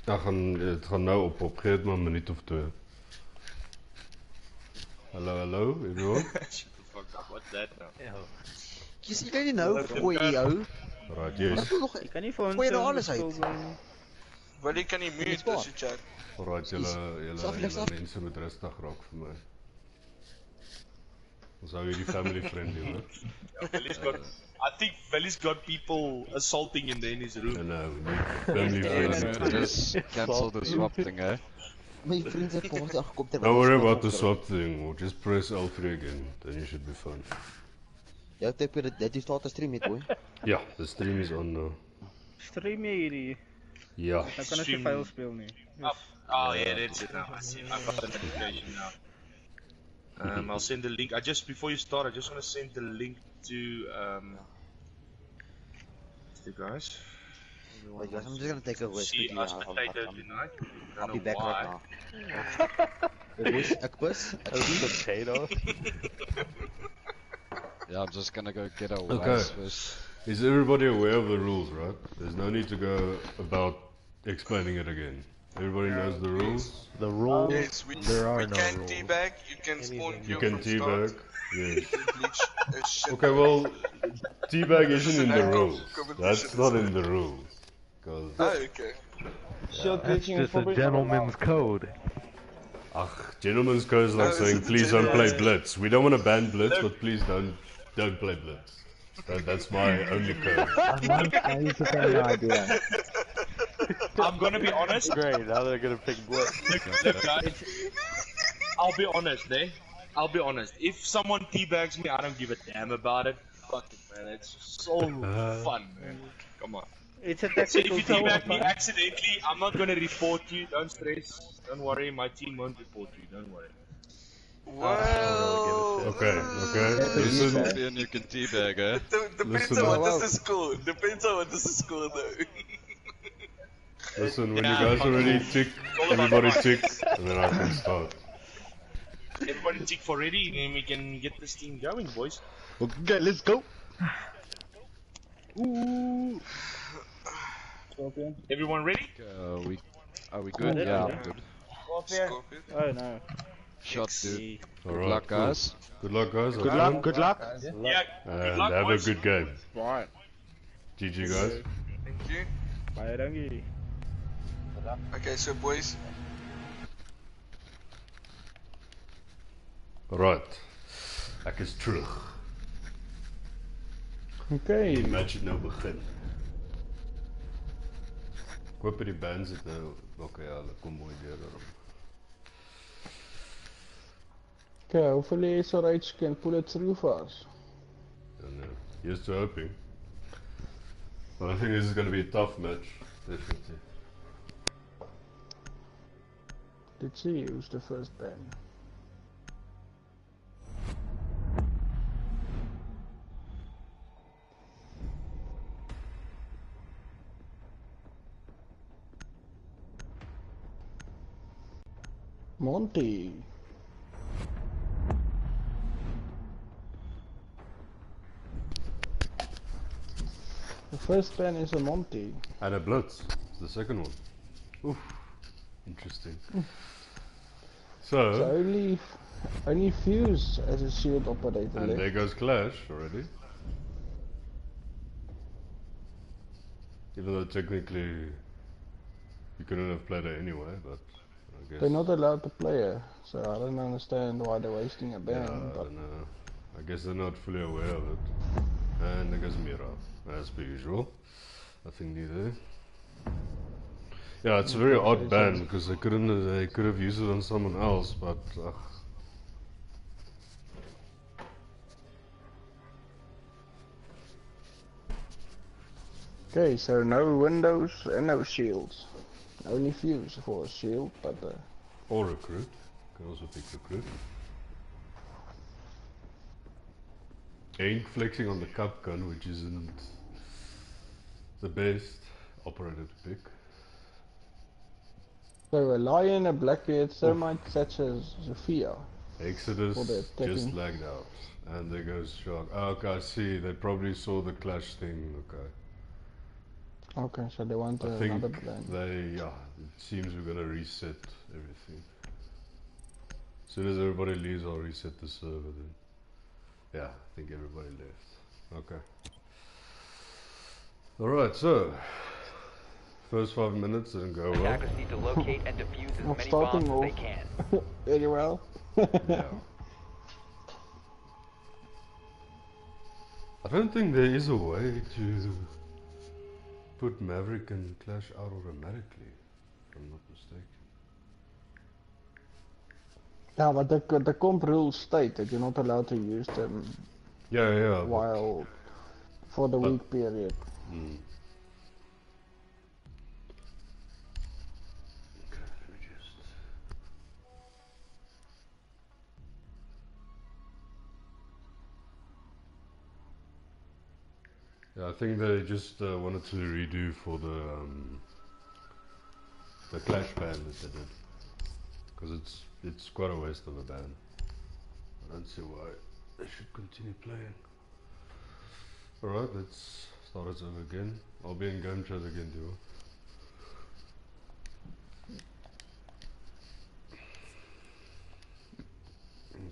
Het gaan nou op. Geef het maar een minuut of 2. Hallo, everyone? Shut the fuck up, what's that now? Je kan niet nou, gooi jou. Right, yes. Ik kan niet voor Gooi je nou alles uit. Wanneer kan je mute als je chat? Alright, jullie mensen met rustig raak vir my. Ons hou hierdie family friendly, hoor. I think Veli's got people assaulting in his room. No, family friendly. Just cancel the swap thing, eh? My vriend het volgens afgekom terwyl. Don't worry about the swap thing, we'll just press L3 again, then you should be fine. Jou tepker dat jy start 'n stream het, hoor. Ja, the stream is on now. Stream jy hierdie? Ja. Dan kan ek die file speel nie. Oh yeah, that's it now. I see. I got the notification now. I'll send the link. Before you start, I just want to send the link to the guys. Wait guys, I'm just gonna take a rest. See us potato tonight. I'll be back right now. Ek bus. Potato. Yeah, I'm just gonna go get a Okay. wax first. Is everybody aware of the rules, right? There's no need to go about explaining it again. Everybody knows the rules? The rules. Yes, There are we no can rules. teabag, you can spawn You kill can from teabag, start. yes. Bleach a shit. Okay, well, teabag isn't in the Act of rules. competition That's is not there. in the rules. Cause Okay. That's just a gentleman's code. Gentleman's code is like No, saying it's a please don't play gentleman's Blitz. We don't want to ban Blitz, but please don't play Blitz. That's my only code. That's a funny idea. I'm gonna be honest. Great, now they're gonna pick Blitz. Look, guys, I'll be honest, eh? I'll be honest. If someone teabags me, I don't give a damn about it. Fuck it, man. It's so fun, man. Come on. It's a So if tactical you teabag me tool. accidentally, I'm not gonna report you. Don't stress. Don't worry. My team won't report you. Don't worry. Well, Okay. Listen, Then you can teabag, eh? depends Listen on up. what is the score. Depends on what is the score though. listen. When you guys are ready, tick. Everybody tick, and then I can start. Everybody tick for ready, and we can get this team going, boys. Okay, let's go. Ooh. Everyone ready? Are we good? Yeah, I'm good. Scorpion. Oh no. Shot, dude. All Good right, luck, cool. guys. Good luck, guys. Good luck. Good luck. Yeah. Good And luck, have boys. a good game. Right. GG, guys. Thank you. Baie dankie. Okay, so boys, Right. Ek is terug. Okay. Die match het nou begin. Ek hoop die bands het nou... Okay, ja, hulle kom mooi deur daarom. Okay, hopefully SRH can pull it through for us. And here's to hoping. But I think this is going to be a tough match, definitely. Let's see who's the first ban. Monty. The first ban is a Monty. And a Blitz, it's the second one. Oof, interesting. So So, only Fuse as a shield operator and left. there goes Clash already. Even though technically you couldn't have played it anyway, but I guess... They're not allowed to play her, so I don't understand why they're wasting a ban. Yeah, I but don't know. I guess they're not fully aware of it. And there goes Mira, as per usual. Nothing new there. Yeah, it's a very odd ban because they could have used it on someone else, but okay, so no windows and no shields. Only Fuse for a shield, but or recruit. Can also pick recruit. Ain't flexing on the cup gun, which isn't the best operator to pick. so a Lion, a Blackbeard, Thermite, Thatcher, Sophia. Exodus For the just attacking. lagged out. And there goes Shark. Oh, okay, I see. They probably saw the clash thing. Okay. Okay, so they want I another think plan. it seems we're gonna reset everything. As soon as everybody leaves, I'll reset the server then. Yeah, I think everybody left. Okay. Alright, so first 5 minutes didn't go well. Attackers need to locate and defuse as I'm many starting bombs as off they can. very well. Yeah. I don't think there is a way to put Maverick and Clash out automatically, if I'm not mistaken. Yeah, but the comp rules state that you're not allowed to use them Yeah, while for the week period. Mm. Okay, let me just... Yeah, I think they just wanted to redo for the Clash ban that they did, because it's quite a waste of a ban. I don't see why they should continue playing. Alright, let's start it over again. I'll be in game chat again, duo.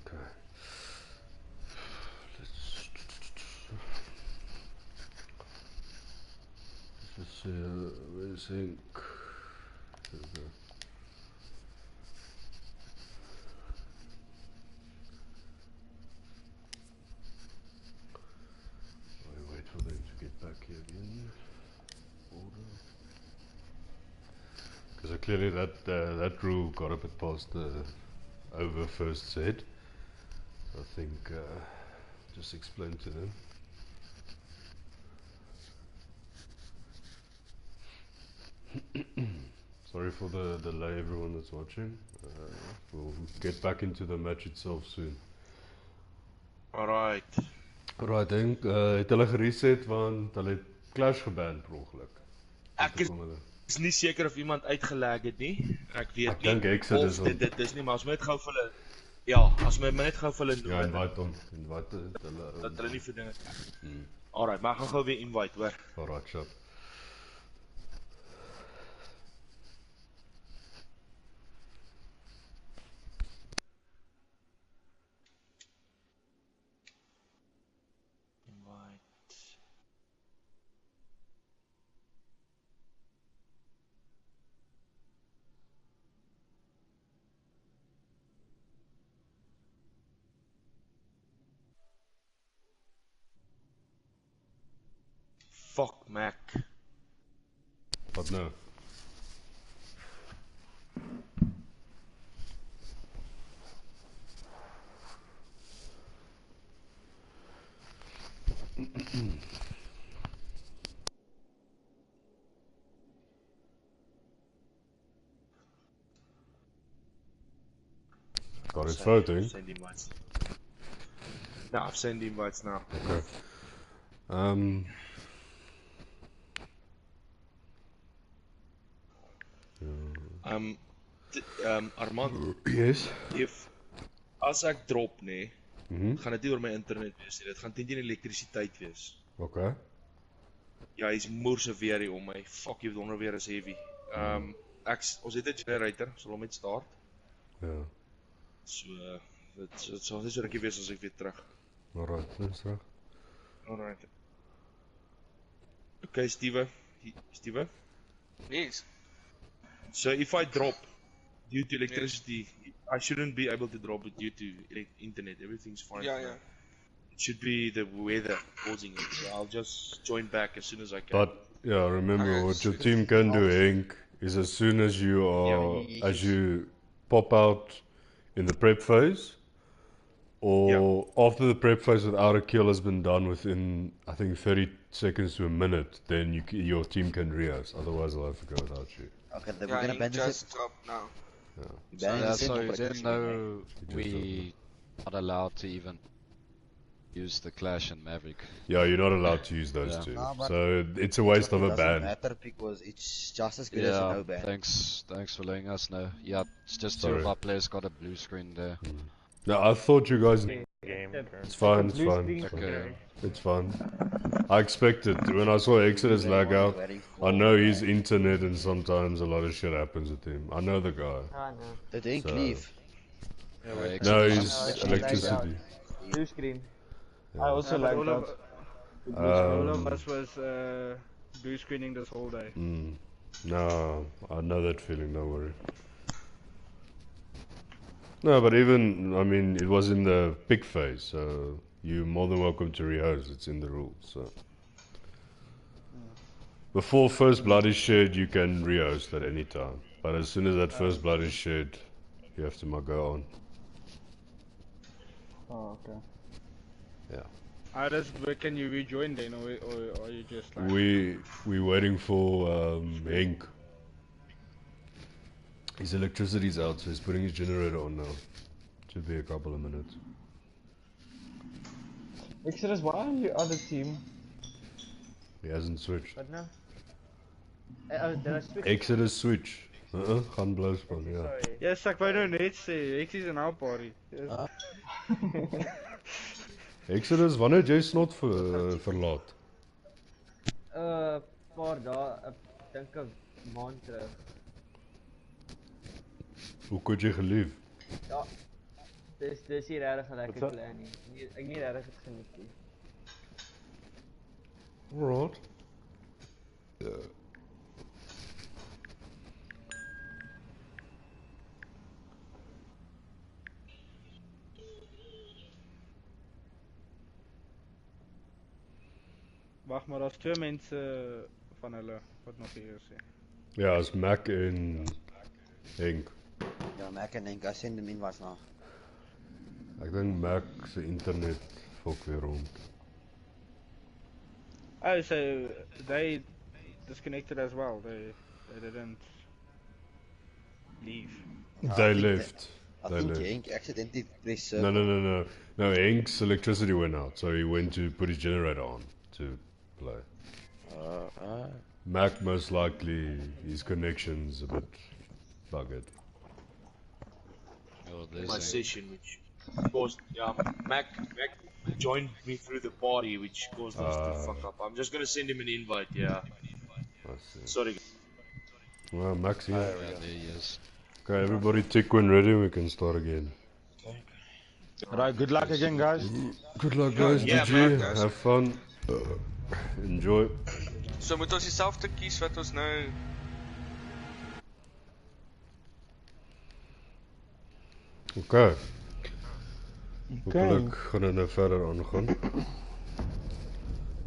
Okay. Let's just see, where's Sync? There we go. I wait for them to get back here again. Order. Because clearly that rule got a bit past the over first set. I think just explain to them. Sorry for the delay, everyone that's watching. We'll get back into the match itself soon. Alright. Alright, denk, het hulle gereset want hulle het Clash geban per ongeluk. Ek is nie seker of iemand uitgelag het nie. Ek weet Ek dink Exodus of dit is nie, maar as my net gou vir hulle ja, as my net gou vir hulle ja, invite hom. Invite hulle. Dat hulle nie vir dinge. Alright, maar gaan gou weer invite, hoor. Alright, sharp. Fuck Mac. Wat nou? Got his voting. Send invites. No, I've sent invites now. Okay. Armand. Yes. As ek drop nee, gaan dit nie oor my internet wees nie. Dit gaan teen elektrisiteit wees. Okay. Ja, hy's moerse weer hier om my. Fuck, jy wonder weer is heavy. Ons het 'n generator, sal hom net start. Ja. So dit sal net so rukkie wees as ek weer terug. Alright, dis reg. Alright. Okay, Steve. Yes. So if I drop due to electricity, I shouldn't be able to drop it due to internet. Everything's fine. Yeah. It should be the weather causing it. So I'll just join back as soon as I can. But yeah, remember what your team can do, Henk, is as soon as you are as you pop out in the prep phase, or after the prep phase without a kill has been done within, I think, 30 seconds to a minute, then your team can re-house. Otherwise, I'll have to go without you. Okay, then we're gonna ban just drop now. So even though we not allowed to even use the Clash and Maverick. Yeah, you're not allowed to use those two. So it's a waste of a ban. It doesn't matter because it's just as good as a no ban. Thanks for letting us know. Yeah, it's just two of our players got a blue screen there. No, I thought you guys. It's fine, it's Blue fine. screen. It's Okay. fine. It's fine. I expected when I saw Exodus lag out. I know his internet and sometimes a lot of shit happens with him. I know the guy. Ah, no. They didn't So- leave. No, Exodus. he's electricity. Blue screen. I also But like all that. all of us was blue screening this whole day. No, I know that feeling, don't worry. No, but even, I mean, it was in the pick phase, so you're more than welcome to rehost. It's in the rules, so. Before first blood is shed, you can rehost at any time. But as soon as that first blood is shed, you have to go on. Oh, okay. Yeah. How does, can you rejoin then, or are you just like... We're waiting for Henk. His electricity's out, so he's putting his generator on now. Should be a couple of minutes. Exodus, why are you other team? He hasn't switched. What now? Oh, did I switch? Exodus switch. Gaan blouspan, ja. Sorry. Yes, ek wou nou net sê, ek is in our party. Yes. Exodus, wanneer het jy snot verlaat? Paar dae, ek dink 'n maand terug. Hoe kon jy gelief? Ja. Dis hier regtig 'n lekker plan nie. Ek nie regtig het geniet nie. Alright. Wag maar, daar's twee mense van hulle wat nog hier is. Ja, is Mac en Henk. Ja, Mac en Henk, I send them invites now. Ek dink Mac se internet fok weer rond. Oh, so they disconnected as well. They didn't leave. They left. I They think left. Henk accidentally pressed No. No, Henk's electricity went out, so he went to put his generator on to play. Mac, most likely, his connection's a bit buggered. Oh, there's My a- session, which caused, Mac joined me through the party, which caused us to fuck up. I'm just gonna send him an invite, yeah. I see. Sorry. Well, Mac's here. Yeah, there he is. Okay, everybody tick when ready, we can start again. Right, good luck again, guys. Good luck, guys. Yeah, GG. man, guys. Have fun. Enjoy. So moet ons dieselfde kies wat ons nou... Okay. Hopelijk gaan we nou verder aangaan.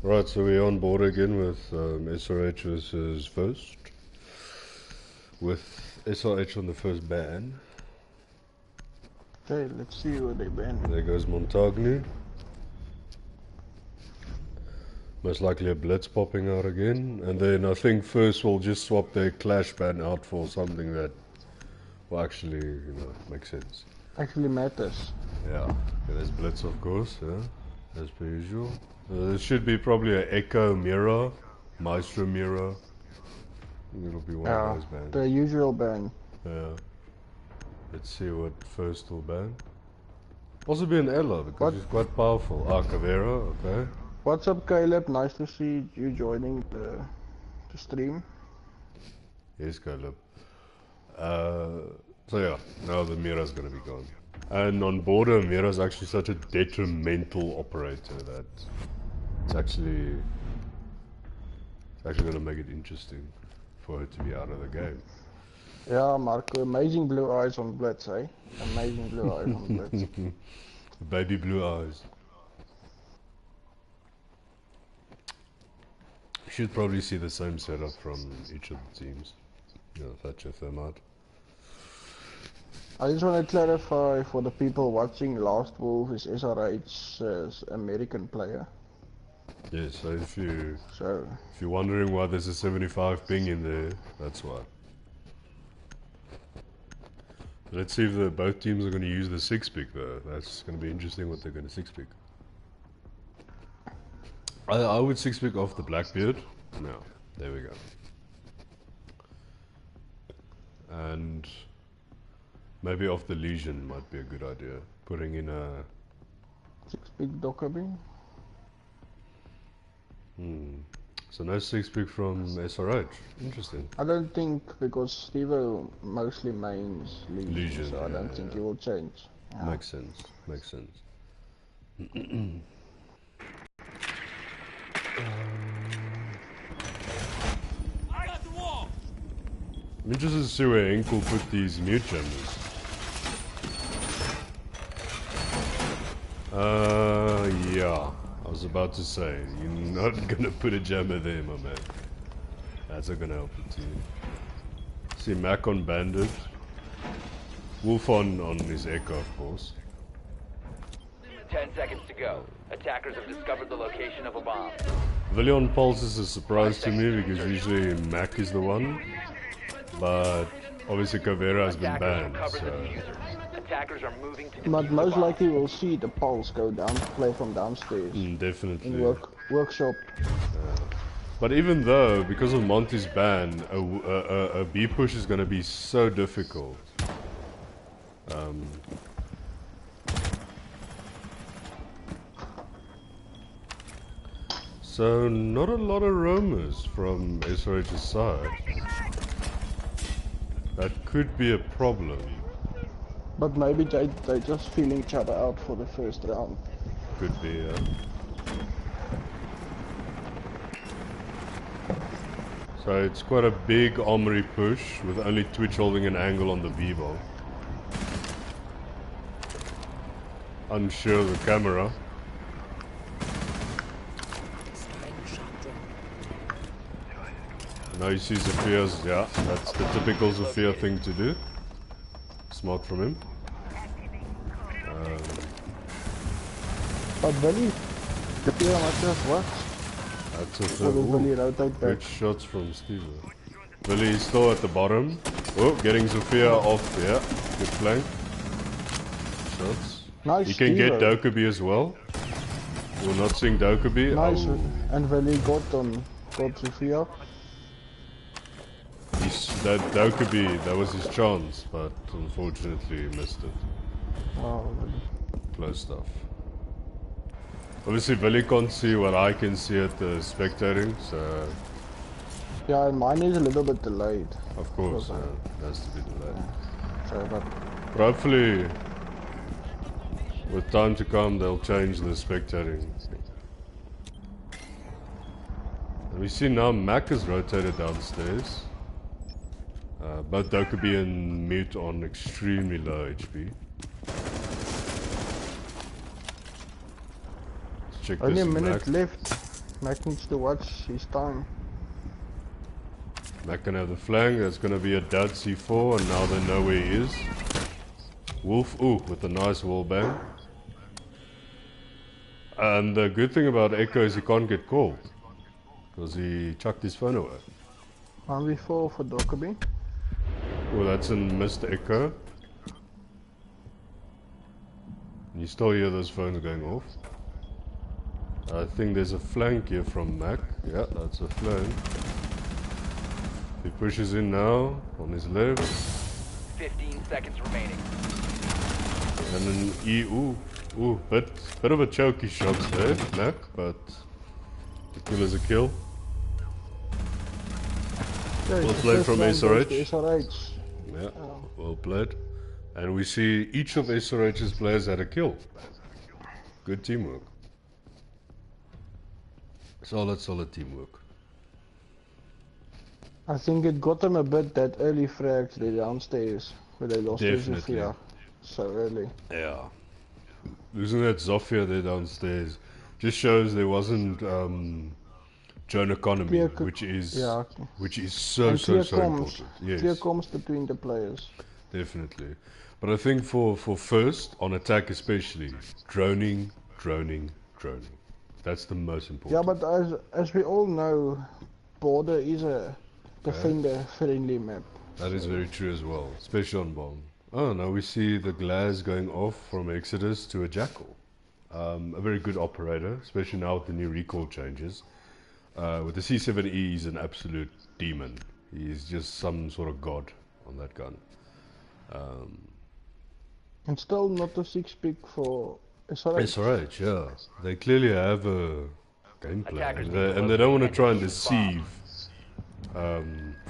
Right, so we're on board again with SRH versus First. With SRH on the first ban. Okay, let's see what they ban. There goes Montagne. Most likely a blitz popping out again. And then I think First will just swap their clash ban out for something that will actually, make sense. Actually matters. Yeah, there's blitz of course, yeah, as per usual. There should be probably an Echo Mirror, Maestro Mirror. I think it'll be one of those bans. The usual ban. Yeah. Let's see what First will ban. Also be an Ella because he's quite powerful. Ah, Caveira, okay. What's up, Caleb? Nice to see you joining the stream. Yes, Caleb. So yeah, now the Mira's gonna be gone. And on border, Mira's actually such a detrimental operator that it's actually gonna make it interesting for her to be out of the game. Yeah, Marco, amazing blue eyes on Blitz, eh? Amazing blue eyes on Blitz. Baby blue eyes. You should probably see the same setup from each of the teams. Thatcher, Thermite. I just want to clarify for the people watching, Last Wolf is SRH's American player. Yes, so if you're So, wondering why there's a 75 ping in there, that's why. Let's see if both teams are going to use the 6-pick though. That's going to be interesting what they're going to 6-pick. I would 6-pick off the Blackbeard. No, there we go. And maybe off the Legion might be a good idea. putting in a 6-pick Dockerby. So no 6-pick from SRH. Interesting. I don't think, because Stevo mostly mains Legion, so I don't think he will change. Yeah. Makes sense. Makes sense. I'm interested to see where Ink will put these mute jammers. Yeah. I was about to say, you're not gonna put a jammer there, my man. That's not gonna help it too. See Mac on Bandit. Wolf on his Echo, of course. 10 seconds to go. Attackers have discovered the location of a bomb. Villion Pulse is a surprise to me because usually Mac is the one. But obviously Caveira has been banned, so... Attackers are moving to But most likely we'll see the Pulse go down, play from downstairs. Definitely. In workshop. But even though, because of Monty's ban, a B push is going to be so difficult. So not a lot of roamers from SRH's side. That could be a problem. But maybe they just feeling each other out for the first round. Could be, yeah. So it's quite a big armory push with only Twitch holding an angle on the V-ball. Unsure of the camera. Now you see Zephyr's, yeah, that's the typical Zephyr thing to do. Smart from him. But Billy, Zephyr might just work. That's a third. Good shots from Steve. Billy is still at the bottom. Oh, getting Zephyr off, yeah. Good flank. Shots. Nice. He can get Dokubi as well. We're not seeing Dokubi. Nice, and Billy got Zephyr. That Dokubi, that was his chance, but unfortunately he missed it. Oh, really? Close stuff. Obviously, Billy can't see what I can see at the spectating, so... Yeah, and mine is a little bit delayed. Of course, it has to be delayed. Yeah. So, but hopefully, with time to come, they'll change the spectating. And we see now Mac is rotated downstairs. Both Dokubi and Mute on extremely low HP. Let's check only this a minute Mac. left. Mac needs to watch his time. Mac can have the flank. That's going to be a dud C4, and now they know where he is. Wolf, ooh, with a nice wall bang. And the good thing about Echo is he can't get called, because he chucked his phone away. 1v4 for Dokubi. Oh, that's a missed Echo. You still hear those phones going off. I think there's a flank here from Mac. Yeah, that's a flank. He pushes in now, on his left. 15 seconds remaining. And then bit of a choky shot there, Mac, but the kill is a kill. Yeah, well played from SRH. SRH. Yeah, well played. And we see each of SRH's players had a kill. Good teamwork. Solid teamwork. I think it got them a bit that early frags there downstairs, where they lost their Zofia so early. Yeah. Losing that Zofia there downstairs just shows there wasn't drone economy, which is so important. Yes. Clear comms between the players. Definitely. But I think for first, on attack especially, droning. That's the most important. Yeah, but as we all know, Border is a defender-friendly map. That is very true as well, especially on bomb. Oh, now we see the glass going off from Exodus to a Jackal. A very good operator, especially now with the new recall changes. With the C7E, he's an absolute demon. He's just some sort of god on that gun. And still not a 6-pick for SRH. SRH, yeah. They clearly have a game plan. And they don't want to try and deceive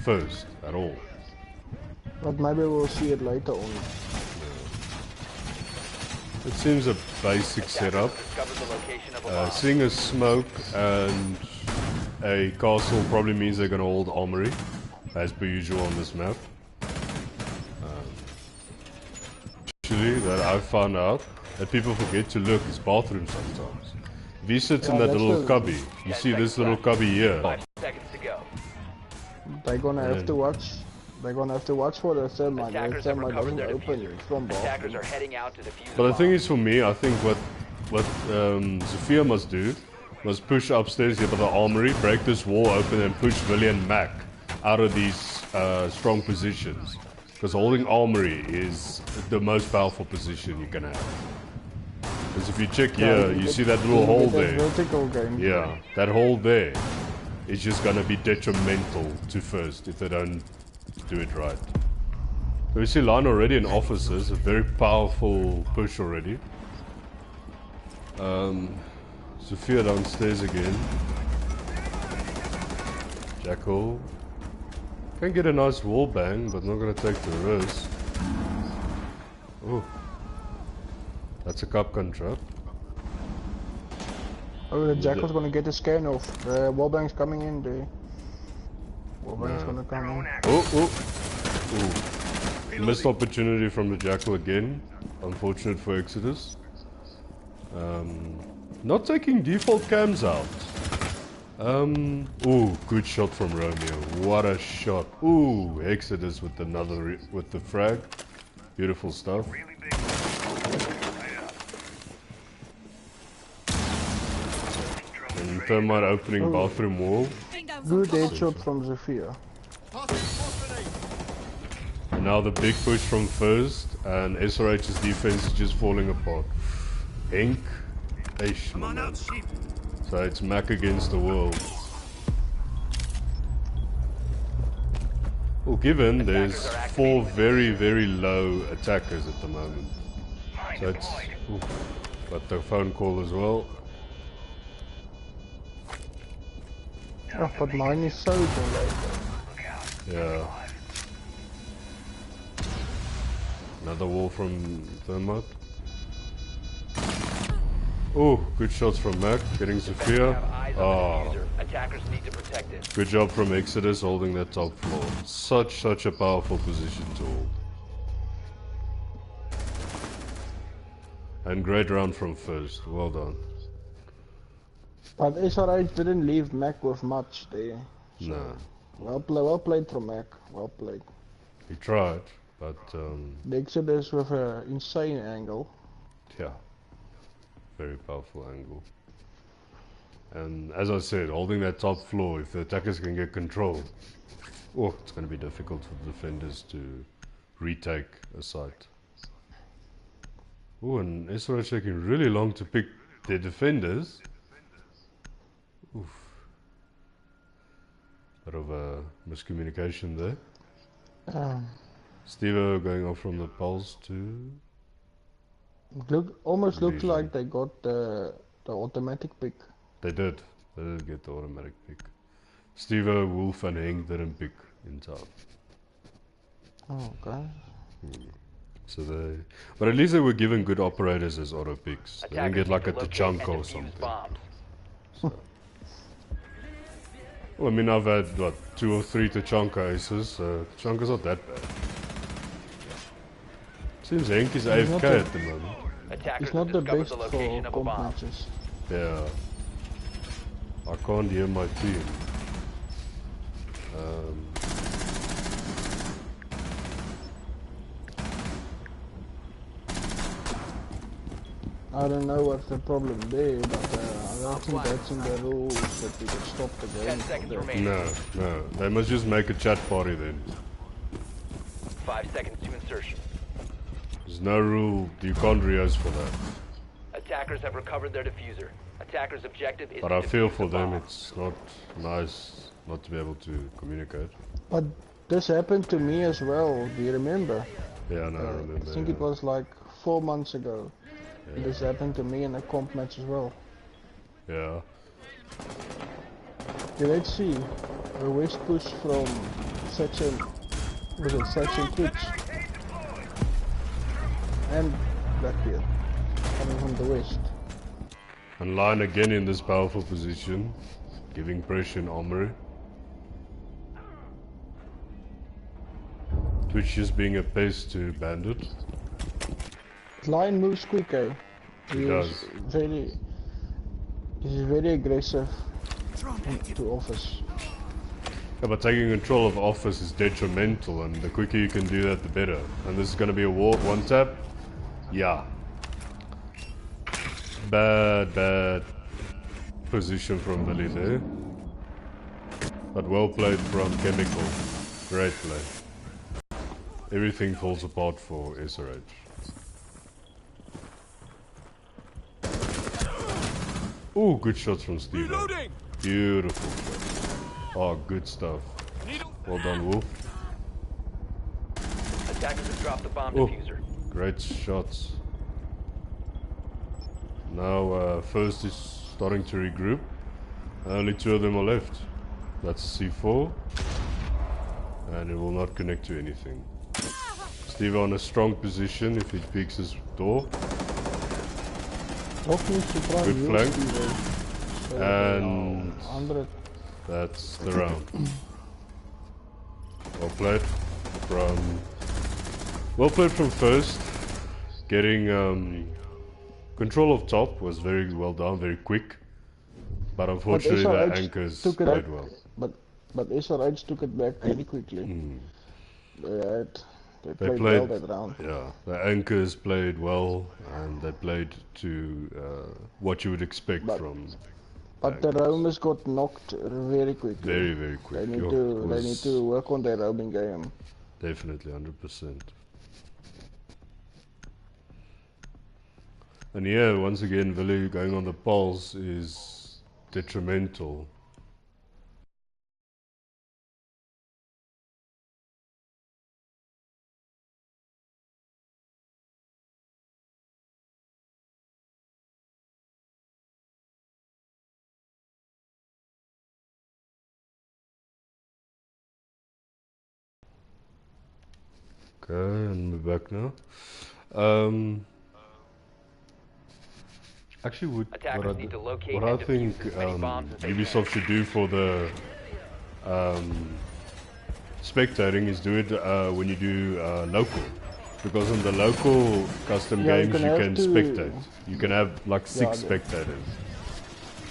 First at all. But maybe we'll see it later on. It seems a basic setup. Seeing a smoke and a castle probably means they're going to hold armory, as per usual on this map. Actually, that I've found out that people forget to look is bathroom sometimes. If he sits in that little cubby, you see this little cubby here. 5 seconds to go. They're gonna have to watch. They're gonna have to watch for the thermite. The thermite doesn't open from Attackers bathroom. are heading out to defuse But the thing is, for me, I think what Sophia must do must push upstairs here by the armory, break this wall open, and push Willie and Mac out of these strong positions. Because holding armory is the most powerful position you can have. Because if you check here, you see that little hole there. Yeah, that hole there is just gonna be detrimental to First if they don't do it right. So we see line already in offices, a very powerful push already. Sophia downstairs again. Jackal. Can get a nice wall bang, but not gonna take the risk. Oh. That's a Capcan trap. Oh, the Jackal's gonna get the scan off. The wallbang's coming in. The wallbang's gonna come in. Oh. Missed opportunity from the Jackal again. Unfortunate for Exodus. Not taking default cams out. Ooh, good shot from Romeo. What a shot. Ooh, Exodus with another with the frag. Beautiful stuff. And Thermite opening bathroom wall. Good headshot from Zafia. And now the big push from First, and SRH's defense is just falling apart. Henk. Eish, man. So it's Mac against the world. Well, given there's 4 very, very low attackers at the moment. So it's... Ooh, got the phone call as well. Oh, but mine is so delayed. Yeah. Another wall from Thermite. Oh, good shots from Mac, getting Sophia. Oh. Good job from Exodus holding that top floor. Such a powerful position to hold. And great round from First, well done. But SRH didn't leave Mac with much there. So No. Well played from Mac, well played. He tried, but The Exodus with an insane angle. yeah. Very powerful angle. And as I said, holding that top floor, if the attackers can get control, oh, it's going to be difficult for the defenders to retake a site. Oh, and SRH taking really long to pick their defenders. Oof. Bit of a miscommunication there. Steve-O going off from the pulse too. Almost looks like they got the automatic pick. They did get the automatic pick. Steve-O, Wolf and Henk didn't pick in time. Oh, okay. So but at least they were given good operators as auto picks. They didn't get like a Tachanka or something. So. Well, I mean, I've had, what, 2 or 3 Tachanka aces. Tachanka's not that bad. Seems Henk is AFK at the moment. It's not the best for comp matches. Yeah. I can't hear my team. I don't know what's the problem there, but I don't think that's in the rules that we can stop the game. 10 seconds remaining. No. They must just make a chat party then. 5 seconds to insertion. There's no rule, you can't reuse for that. Attackers have recovered their diffuser. Attackers' objective is But I feel for them it's not nice not to be able to communicate. But this happened to me as well, do you remember? Yeah, no, I remember. I think it was like 4 months ago. Yeah. This happened to me in a comp match as well. Yeah. Okay, let's see. A west push from section, was it section Twitch? And Blackbeard, coming from the west. And line again in this powerful position, giving pressure in armory. Twitch just being a pest to Bandit. Lion moves quicker. He does. He's very aggressive to office. Yeah, but taking control of office is detrimental, and the quicker you can do that, the better. And this is going to be a one tap. Yeah. Bad position from Billy there. But well played from Chemical. Great play. Everything falls apart for SRH. Ooh, good shots from Steve. Beautiful shot. Oh, good stuff. Well done, Wolf. Attackers have dropped the bomb diffuser. Great shots. Now, First is starting to regroup. Only 2 of them are left. That's C4. And it will not connect to anything. Steve on a strong position if he peeks his door. Good flank. And that's the round. Well played from First. Getting control of top was very well done, very quick. But unfortunately the anchors played well. But SRH took it back very quickly. They played well that round. Yeah, the anchors played well, and they played to what you would expect from. But the roamers got knocked very quickly. Very quick. They need to work on their roaming game. Definitely, 100%. And yeah, once again, Willy going on the pulse is detrimental. Okay, and we're back now. Actually, what I think Ubisoft should do for the spectating is do it when you do local. Because in the local custom games you can spectate. You can have like 6 spectators.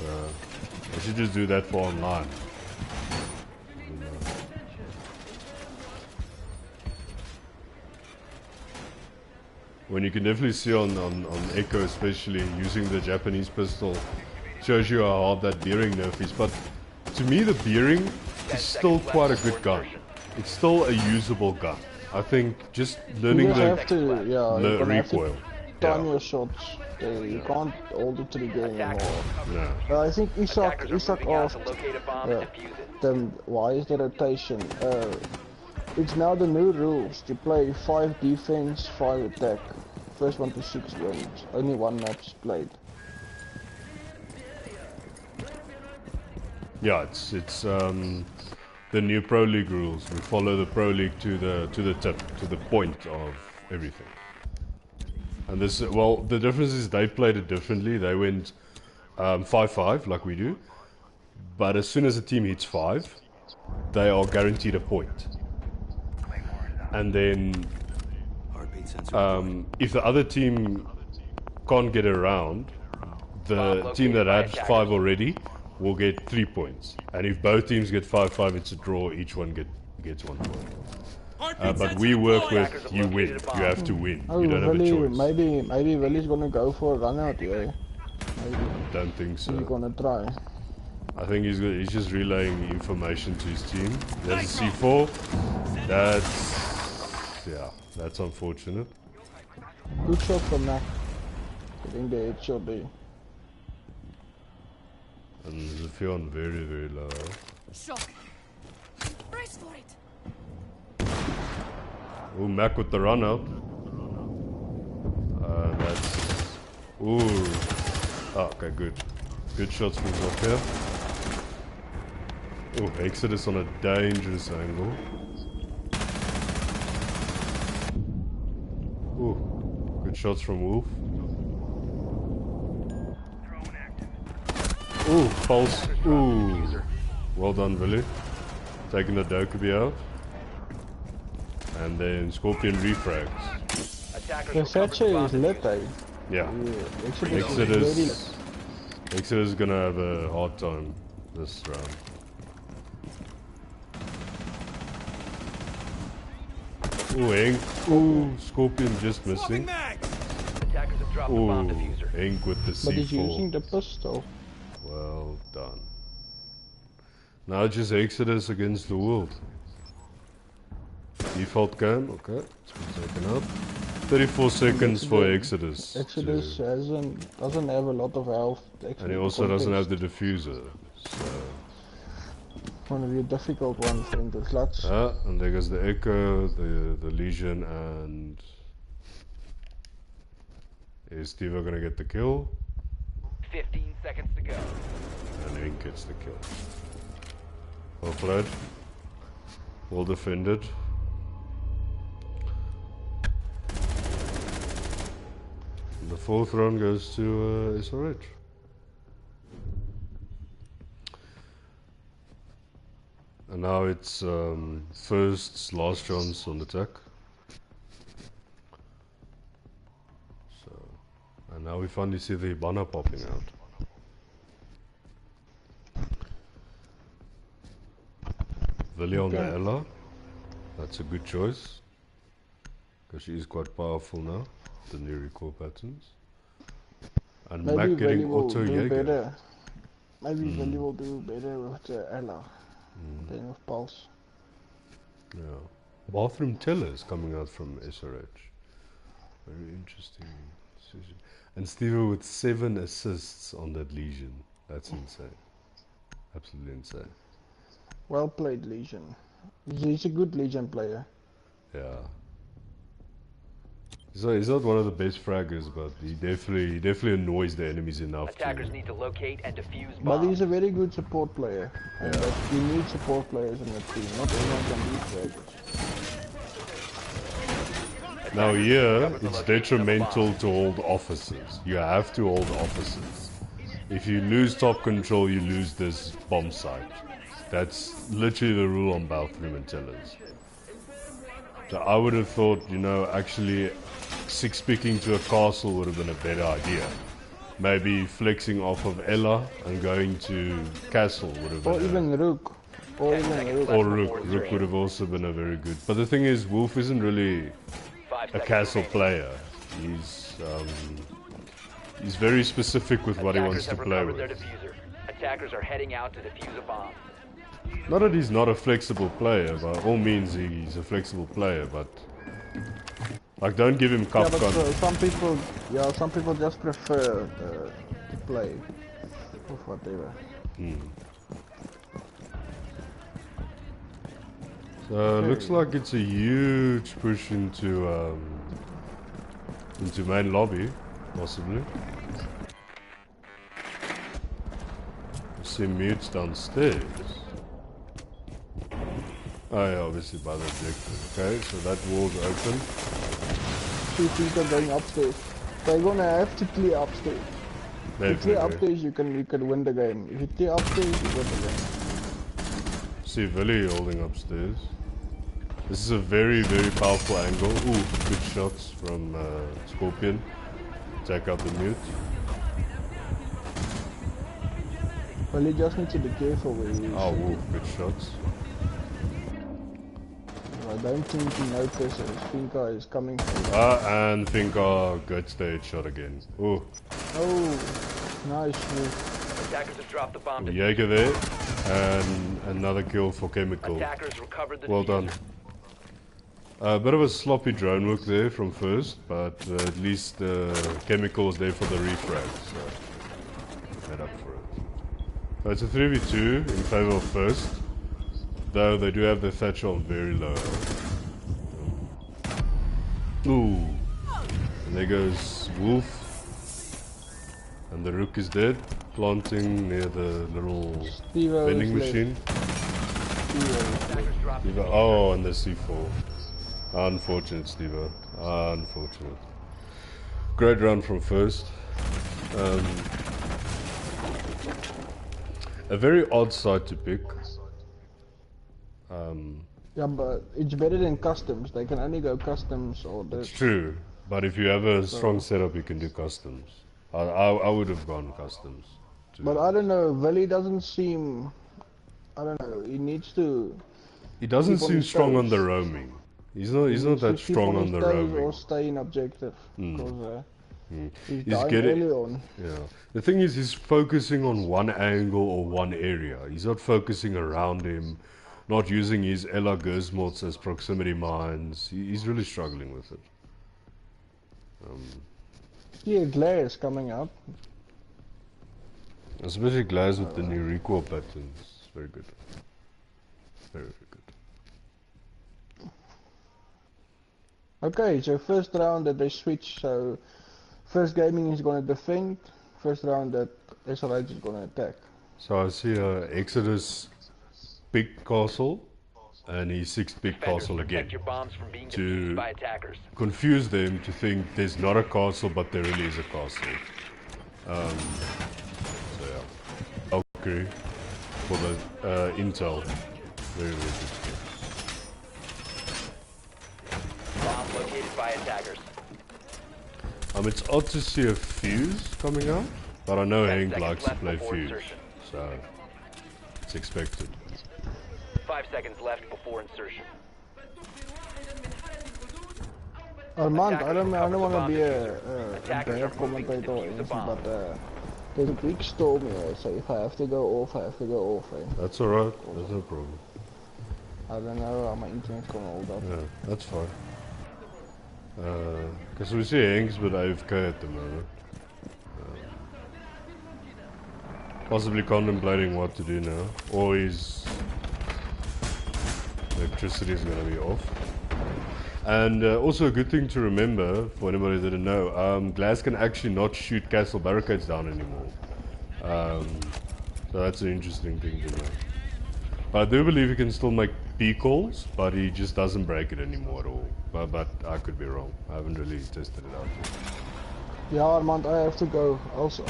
I should just do that for online. When you can definitely see on Echo, especially using the Japanese pistol, shows you how hard that bearing nerf is. But to me, the bearing is still quite a good gun. It's still a usable gun. I think just learning the recoil. Time your shots. You can't hold the trigger anymore. No. I think Isak asked them, why is the rotation? It's now the new rules to play 5 defense, 5 attack. First 1 to 6 wins. Only 1 map's played. Yeah, it's the new Pro League rules. We follow the Pro League to the tip, to the point of everything. And this, well, the difference is they played it differently. They went 5-5 like we do, but as soon as a team hits 5, they are guaranteed a point. And then if the other team can't get around, the team that had 5 already will get 3 points. And if both teams get 5-5, it's a draw. Each one gets 1 point. But we work with you win. You have to win. You don't have a choice. Maybe Willy's gonna go for a run out here. Don't think so. He's gonna try. I think he's just relaying information to his team. There's a C4. That's unfortunate. Good shot from Mac. Getting the headshot there. And Zephion very low. Shock. Brace for it. Oh, Mac with the run out. Ooh. Ah, okay, good. Good shots from up here. Oh, Exodus on a dangerous angle. Ooh, good shots from Wolf. Ooh, pulse. Ooh, well done, Billy. Taking the Dokkaebi out. And then Scorpion refrags. The SRH is lit, eh? Yeah. Exodus Exodus is gonna have a hard time this round. Ooh, Hank. Ooh, Scorpion just missing. Ooh, Hank with the C4. But he's using the pistol. Well done. Now just Exodus against the world. Default gun, okay, it's been taken up. 34 seconds for Exodus. Exodus doesn't have a lot of health. And he also doesn't have the diffuser, so... Gonna be a difficult one for him to clutch. And there goes the Echo, the Legion, and... Is Steve gonna get the kill? 15 seconds to go. And Hank gets the kill. Well played. Well defended. And the fourth round goes to SRH. And now it's First's last chance on attack. So, and now we finally see the Ibana popping out. Villy on the Ella. That's a good choice. Because she is quite powerful now. The new recall patterns. And maybe Mac getting Villy will Auto do Jaeger. better. Maybe Villy will do better with the Ella than with Pulse. Yeah. Bathroom Tellers coming out from SRH. Very interesting decision. And Steve with 7 assists on that Legion. That's insane. Absolutely insane. Well played, Legion. He's a good Legion player. Yeah. He's not one of the best fraggers, but he definitely annoys the enemies enough. Attackers need to locate and defuse bombs. But he's a very good support player. And you need support players in the team. Not everyone can be fraggers. Now here, it's detrimental to hold officers. You have to hold officers. If you lose top control, you lose this bomb site. That's literally the rule on bathroom and tellers. So I would have thought, you know, actually 6-picking to a castle would have been a better idea. Maybe flexing off of Ella and going to castle would have been Or even Rook. Or Rook. Rook would have also been a very good. But the thing is, Wolf isn't really a castle player. He's very specific with what he wants to play with. Attackers are heading out to defuse a bomb. Not that he's not a flexible player, by all means he's a flexible player, but like don't give him cup gun. Some people just prefer to play with whatever. So looks like it's a huge push into main lobby, possibly. See mutes downstairs. Oh yeah, obviously by the objective. Okay, so that wall's open. 2 people going upstairs. They're gonna have to clear upstairs. If you clear upstairs, you can win the game. If you clear upstairs, you win the game. See Villy holding upstairs. This is a very, very powerful angle. Ooh, good shots from Scorpion. Take out the mute. Well, you just need to be careful where you ooh, good shots. I don't think he noticed as Finka is coming from. And Finka gets the headshot again. Ooh. Oh, nice move. Attackers have dropped the bomb. Jaeger there. And another kill for Chemical. Attackers recovered the well done. A bit of a sloppy drone work there from First, but at least Chemical was there for the refrag, so made up for it. So it's a 3v2 in favor of First, though they do have the Thatcher on very low. Ooh, and there goes Wolf. And the rook is dead, planting near the little Steve-O vending is machine. Steve-O. Oh, and the C4. Unfortunate, Steve-O. Unfortunate. Great run from first. A very odd side to pick. Yeah, but it's better than customs. They can only go customs or this. It's true, but if you have a strong setup, you can do customs. I would have gone customs. But I don't know, Willie doesn't seem... I don't know, he needs to... He doesn't keep on seem his strong on toes. the roaming. He's not He that needs to strong keep on his the toes roaming. or stay in objective. Because he's dying getting, early on. yeah. The thing is, he's focusing on one angle or one area. He's not focusing around him, not using his Ella Gersmots as proximity mines. He's really struggling with it. Yeah, Glare is coming up. Especially Glass with the new recoil patterns. Very good. Very, very good. Okay, so first round that they switch, so First Gaming is gonna defend, first round that SRH is gonna attack. So I see Exodus big castle and his sixth big castle again. Your bombs from being To defused by attackers. confuse them to think there's not a castle but there really is a castle. So yeah. Okay. For the intel. Very, very good stuff. Bomb located by attackers. It's odd to see a fuse coming out, but I know 10 Hank seconds likes to left play before fuse, insertion. so it's expected. 5 seconds left before insertion. Armand, I don't want to be a bad commentator or anything, but there's a big storm here, so if I have to go off, I have to go off. Eh? That's alright, there's no problem. I don't know how my internet's gonna hold up. Yeah, that's fine. Because we see Hank's but AFK at the moment. Possibly contemplating what to do now, or his electricity is going to be off. And also a good thing to remember, for anybody that didn't know, Glass can actually not shoot castle barricades down anymore. So that's an interesting thing to know. But I do believe he can still make P calls, but he just doesn't break it anymore at all. But I could be wrong. I haven't really tested it out yet. Yeah, Armand, I have to go. I'll see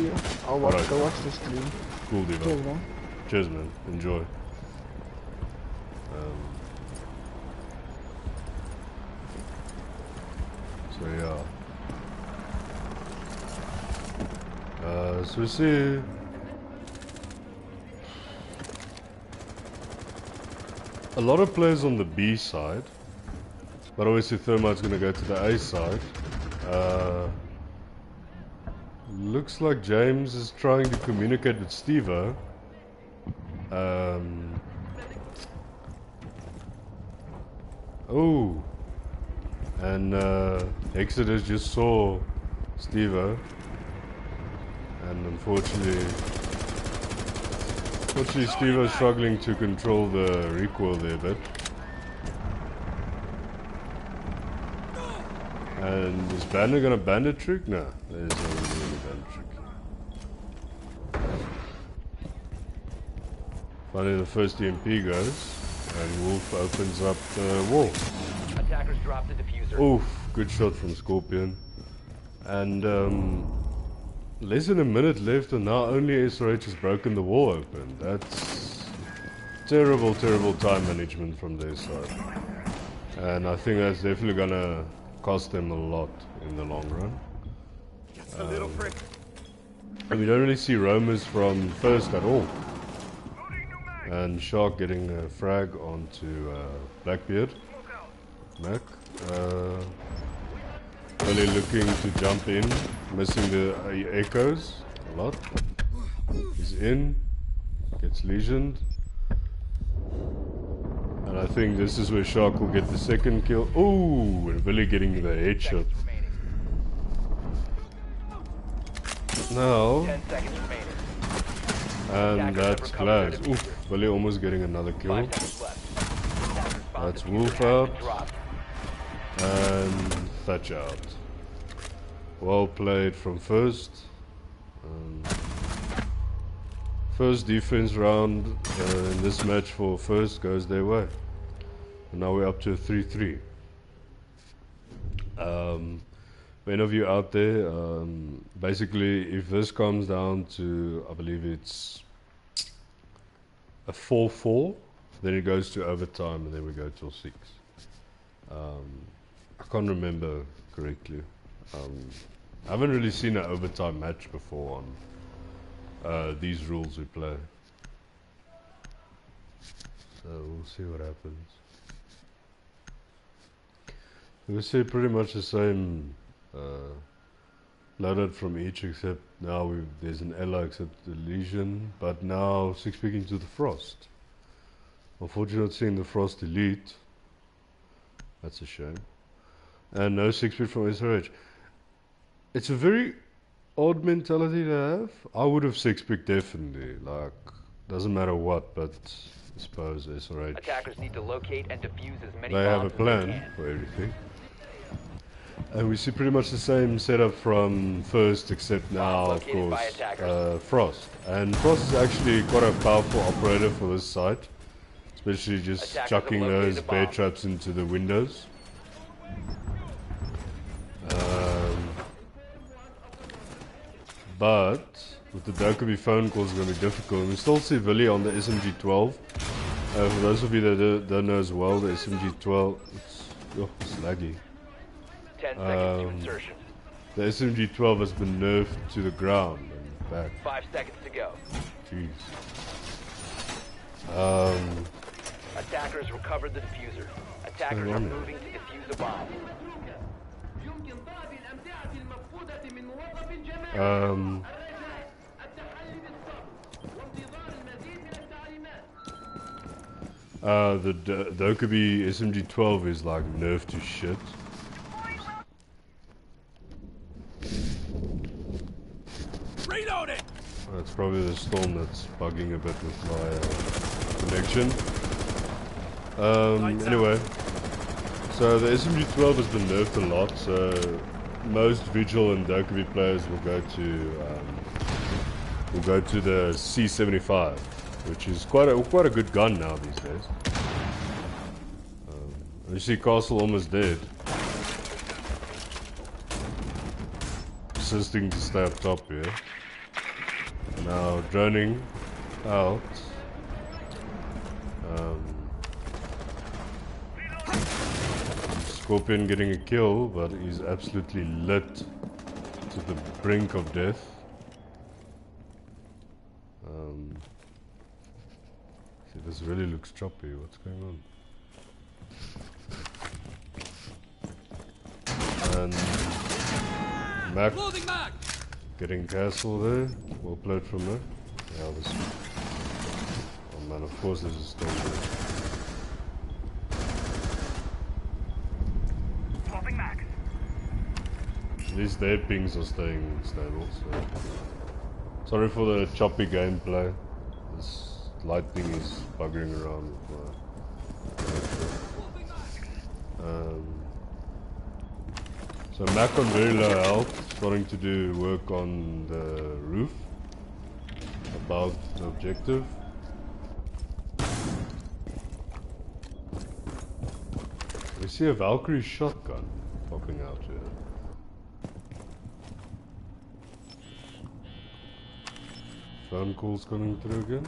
you. I'll watch, Alright. go watch the stream. Cool, Diva. Cheers, man. Cheers, man. Enjoy. So yeah. So we see a lot of players on the B side, but obviously Thermite's going to go to the A side. Looks like James is trying to communicate with Steve-O. Oh, and Exodus just saw Steve-O, and unfortunately Steve-O's struggling to control the recoil there a bit. And is Bandit gonna bandit trick? No, there's no really bandit trick. Finally the first EMP goes, and Wolf opens up the wall. Attackers drop the diffuser. Oof, good shot from Scorpion. And less than a minute left and now only SRH has broken the wall open. That's terrible, terrible time management from their side. And I think that's definitely gonna cost them a lot in the long run. Just a little prick. And we don't really see roamers from first at all. And Shark getting a frag onto Blackbeard. Mac. Really looking to jump in, missing the echoes a lot. He's in, gets lesioned. And I think this is where Shark will get the second kill. Ooh, and Billy getting the headshot. Now, 10 seconds remaining. and that's Glass. Oof, Billy almost getting another kill. That's Wolf out. And Thatch out. Well played from first. First defense round in this match for First goes their way. And now we're up to a 3-3. For any of you out there, basically if this comes down to, I believe it's a 4-4, then it goes to overtime and then we go till 6. I can't remember correctly. I haven't really seen an overtime match before on these rules we play. So we'll see what happens. We see pretty much the same loadout from each, except now there's an ally except the Legion, but now 6 picking to the Frost. Unfortunately not seeing the Frost elite. That's a shame. And no 6-pick from SRH. It's a very odd mentality to have. I would have 6-pick definitely, like, doesn't matter what, but I suppose SRH, Attackers need to locate and defuse as many they have a bombs as plan they can. for everything. And we see pretty much the same setup from First, except now, of course, Frost. And Frost is actually quite a powerful operator for this site, especially just chucking those bear traps into the windows. But with the Dokubi phone calls, it's going to be difficult. And we still see Villy on the SMG-12. For those of you that don't know as well, the SMG-12, it's laggy. 10 seconds to insertion. The SMG-12 has been nerfed to the ground and back. 5 seconds to go. Jeez. Attackers recovered the diffuser. Attackers are moving to defuse a bomb. The Dokubi SMG-12 is like nerfed to shit. Reload it! That's probably the storm that's bugging a bit with my connection. Anyway, so the SMG-12 has been nerfed a lot, so most Vigil and Dokubi players will go to the C75, which is quite a good gun now these days. You see Castle almost dead, persisting to stay up top here. Now droning out. Scorpion getting a kill, but he's absolutely lit to the brink of death. See, this really looks choppy. What's going on? And Mac getting castle there. We'll play it from there. Yeah, this. Oh man, of course there's a storm there. At least their pings are staying stable, so. Sorry for the choppy gameplay. This lightning is buggering around with my. So Mac on very low health, starting to do work on the roof above the objective. We see a Valkyrie shotgun popping out here. Phone calls coming through again.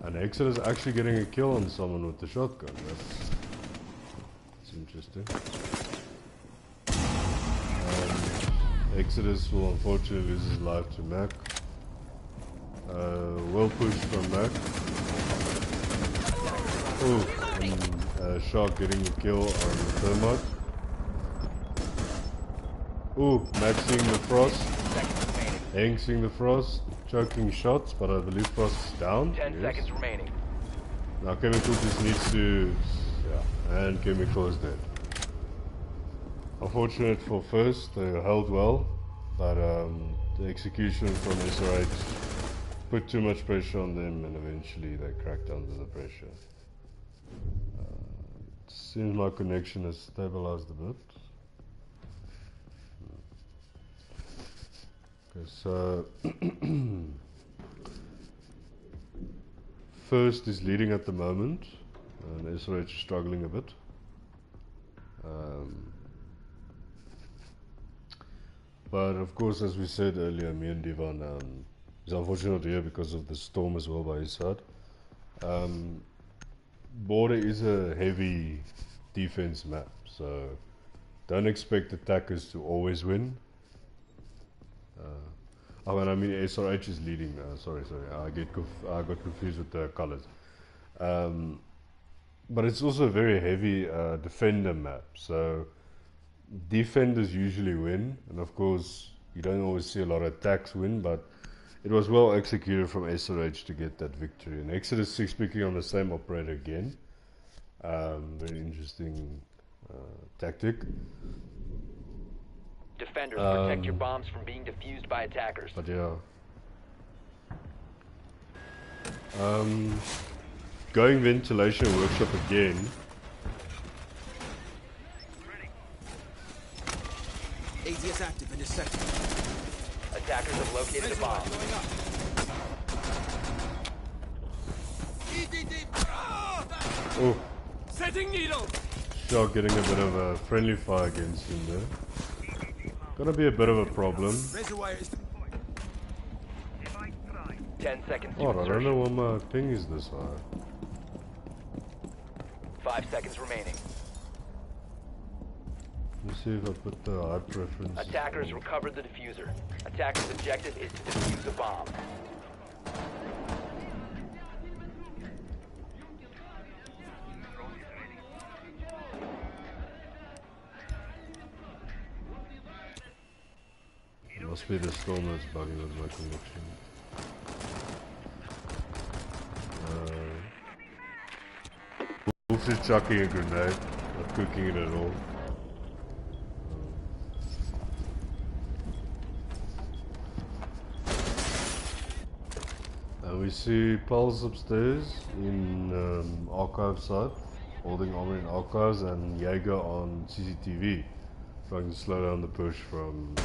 And Exodus actually getting a kill on someone with the shotgun. That's interesting. Exodus will unfortunately lose his life to Mac. Well pushed from Mac. Oh, Shark getting a kill on Thermite. Ooh, Mac seeing the Frost. Hank seeing the Frost. Choking shots, but I believe Frost is down. 10 seconds remaining. Now Chemical just needs to... yeah, and Chemical is dead. Unfortunate for First, they held well, but the execution from SRH put too much pressure on them and eventually they cracked under the pressure. Seems my connection has stabilized a bit. Okay, so First is leading at the moment, and SRH is struggling a bit. But of course, as we said earlier, me and Divan is unfortunately not here because of the storm as well by his side. Border is a heavy defense map, so don't expect attackers to always win. I mean SRH is leading now. Sorry, I got confused with the colors. But it's also a very heavy defender map, so defenders usually win, and of course you don't always see a lot of attacks win, but it was well executed from SRH to get that victory. And Exodus 6 picking on the same operator again. Very interesting tactic. Defenders, protect your bombs from being defused by attackers. But yeah. Going ventilation workshop again. ADS active in this sector. Attackers have located a bomb. Oh. Setting needle. Shark getting a bit of a friendly fire against him there. Gonna be a bit of a problem. 10 seconds to Oh, I insertion. don't know why my ping is this high. 5 seconds remaining. Let me see if I put the high preference. Attackers recovered the diffuser. Attackers' objective is to defuse a bomb. It must be the storm that's bugging with my connection. Wolf is chucking a grenade, not cooking it at all. And we see Pulse upstairs in archive side, holding armor in archives, and Jaeger on CCTV, trying to slow down the push from...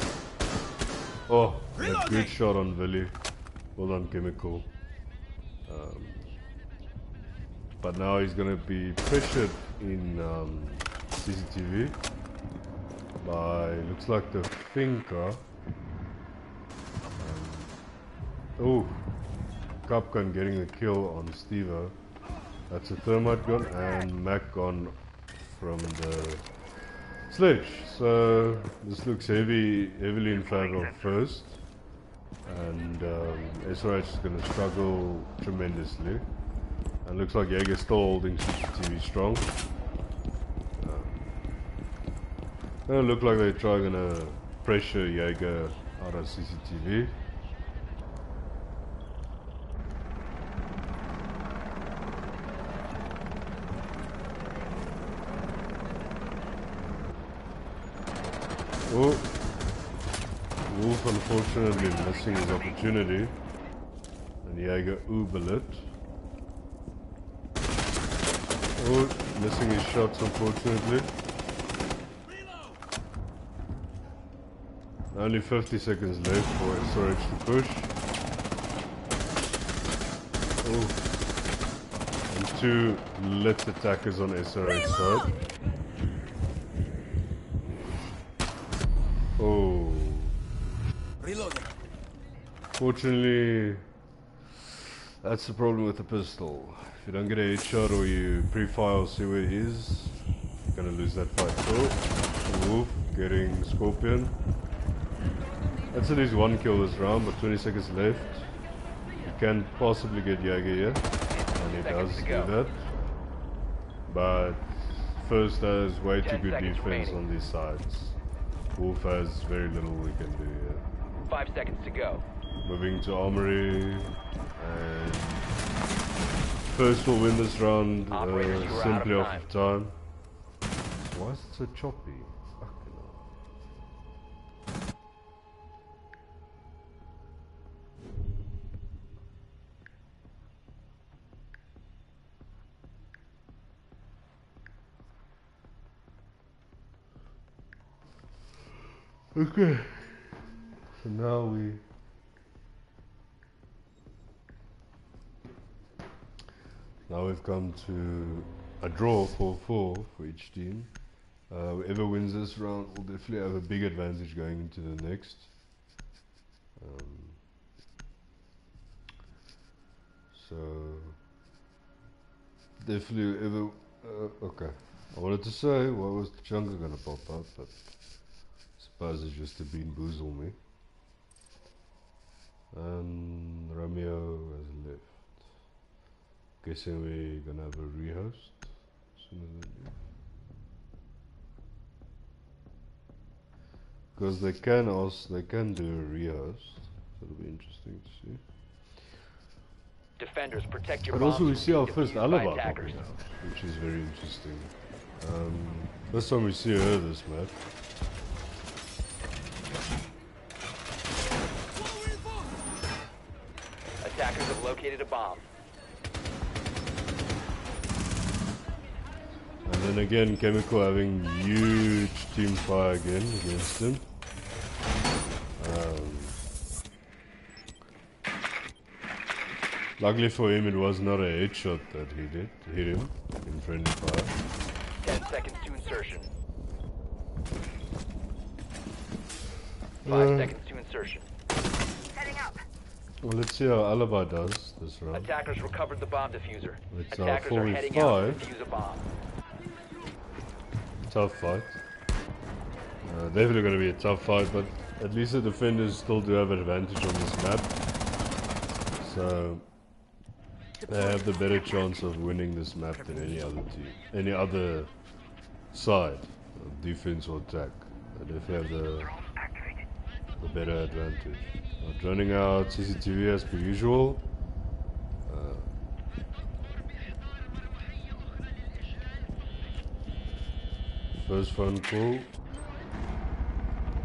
Oh, a good shot on Villy. Well done, Chemical. But now he's gonna be pressured in CCTV by, looks like the Finca. Oh, Cup gun getting the kill on Stevo. That's a thermite gun, and Mac gun from the sledge. So this looks heavily in favor of First, and SRH is going to struggle tremendously. And looks like Jaeger's still holding CCTV strong. Doesn't look like they're trying to pressure Jaeger out of CCTV. Oh, Wolf unfortunately missing his opportunity, and Jaeger Uber it. Oh, missing his shots unfortunately. Only 50 seconds left for SRH to push. Oh, and 2 lit attackers on SRH side. Oh. Reloading. Fortunately, that's the problem with the pistol. If you don't get a headshot or you pre-fire or see where it is, you're gonna lose that fight. Oh, Wolf getting Scorpion. That's at least 1 kill this round, but 20 seconds left. You can possibly get Jaeger here, and he does do that. But First has way too good defense on these sides. Wolf has very little we can do here. 5 seconds to go. Moving to Armory, and First will win this round simply off of time. Why is it so choppy? Fucking hell. Okay. So now we've come to a draw 4-4 for each team. Whoever wins this round will definitely have a big advantage going into the next. So definitely whoever. Okay. I wanted to say what was the jungle gonna pop out, but I suppose it's just to bean-boozle me. And Romeo has left. Guessing we're gonna have a rehost as soon as they leave. Because they can do a rehost, so it'll be interesting to see. Defenders, protect your But also we bombs see from our being first defused by alibi attackers. popping out, which is very interesting. First time we see her this map. Attackers have located a bomb. And then again, Chemical having huge team fire again against him. Luckily for him, it was not a headshot that hit him in friendly fire. 10 seconds to insertion. 5 seconds to insertion. Well, let's see how Alibi does this round. Attackers recovered the bomb diffuser. It's Attackers are heading out to defuse a bomb. Tough fight. Definitely going to be a tough fight, but at least the defenders still do have advantage on this map. So they have the better chance of winning this map than any other team, any other side, defense or attack. They definitely have the better advantage. Running out CCTV as per usual. First phone call.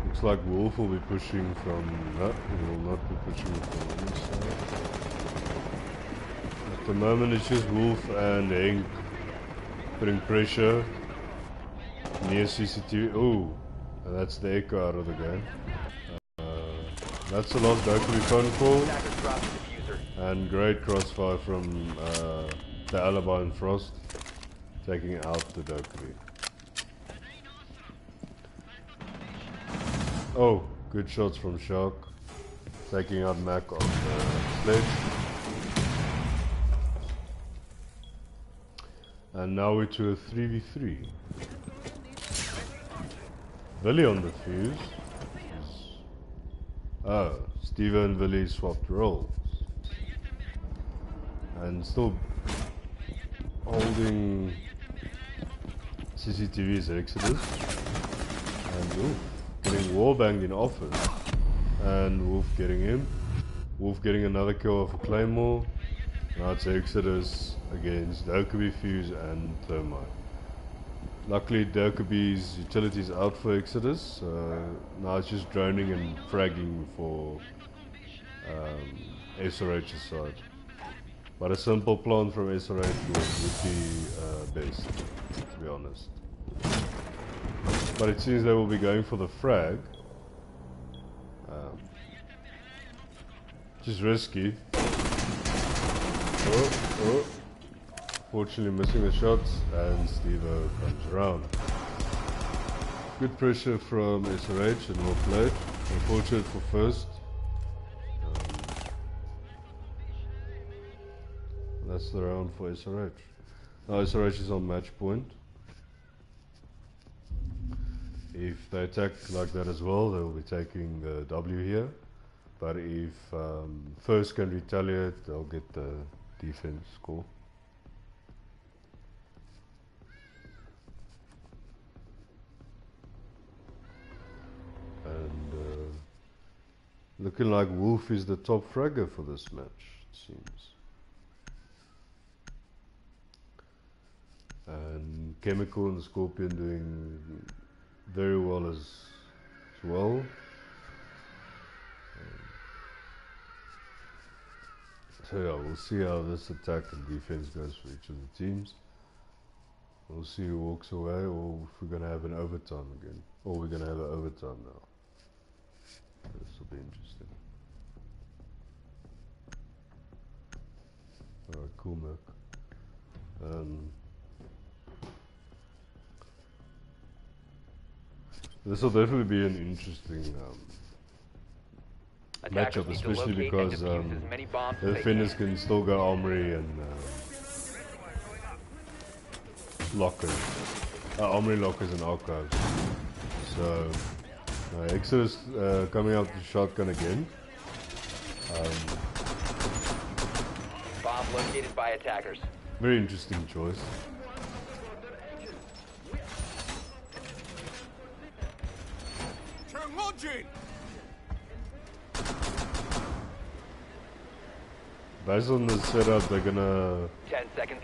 Looks like Wolf will be pushing from. No, he will not be pushing from this side. At the moment, it's just Wolf and Henk putting pressure near CCTV. Oh, and that's the echo out of the game. That's the last Dokkaebi phone call. And great crossfire from the Alibi and Frost, taking out the Dokkaebi. Oh, good shots from Shark, taking out Mac on the sledge. And now we're to a 3v3. Willie on the fuse. Oh, Steve and Willie swapped roles. And still holding CCTV's Exodus. And oof, getting wallbanged in office. And Wolf getting him. Wolf getting another kill off a Claymore. Now it's Exodus against Dokkaebi, Fuse and Thermite. Luckily Dokkaebi's utility's out for Exodus, so now it's just droning and fragging for SRH's side. But a simple plan from SRH would be best, to be honest. But it seems they will be going for the frag. Which is risky. Oh. Fortunately missing the shots, and Steve-O comes around. Good pressure from SRH and well played. Unfortunate for First. That's the round for SRH. Now SRH is on match point. If they attack like that as well, they will be taking the W here. But if First can retaliate, they'll get the defense score. And looking like Wolf is the top fragger for this match, it seems. And Chemical and the Scorpion doing very well as well. So yeah, we'll see how this attack and defense goes for each of the teams. We'll see who walks away, or if we're going to have an overtime again. Or we're going to have an overtime now. be interesting. Alright, cool, Merc. This will definitely be an interesting matchup, especially because the defenders can still go Armory and lockers. Armory, lockers and archives. So, Exodus coming out with shotgun again. Bomb located by attackers. Very interesting choice. Based on the setup, they're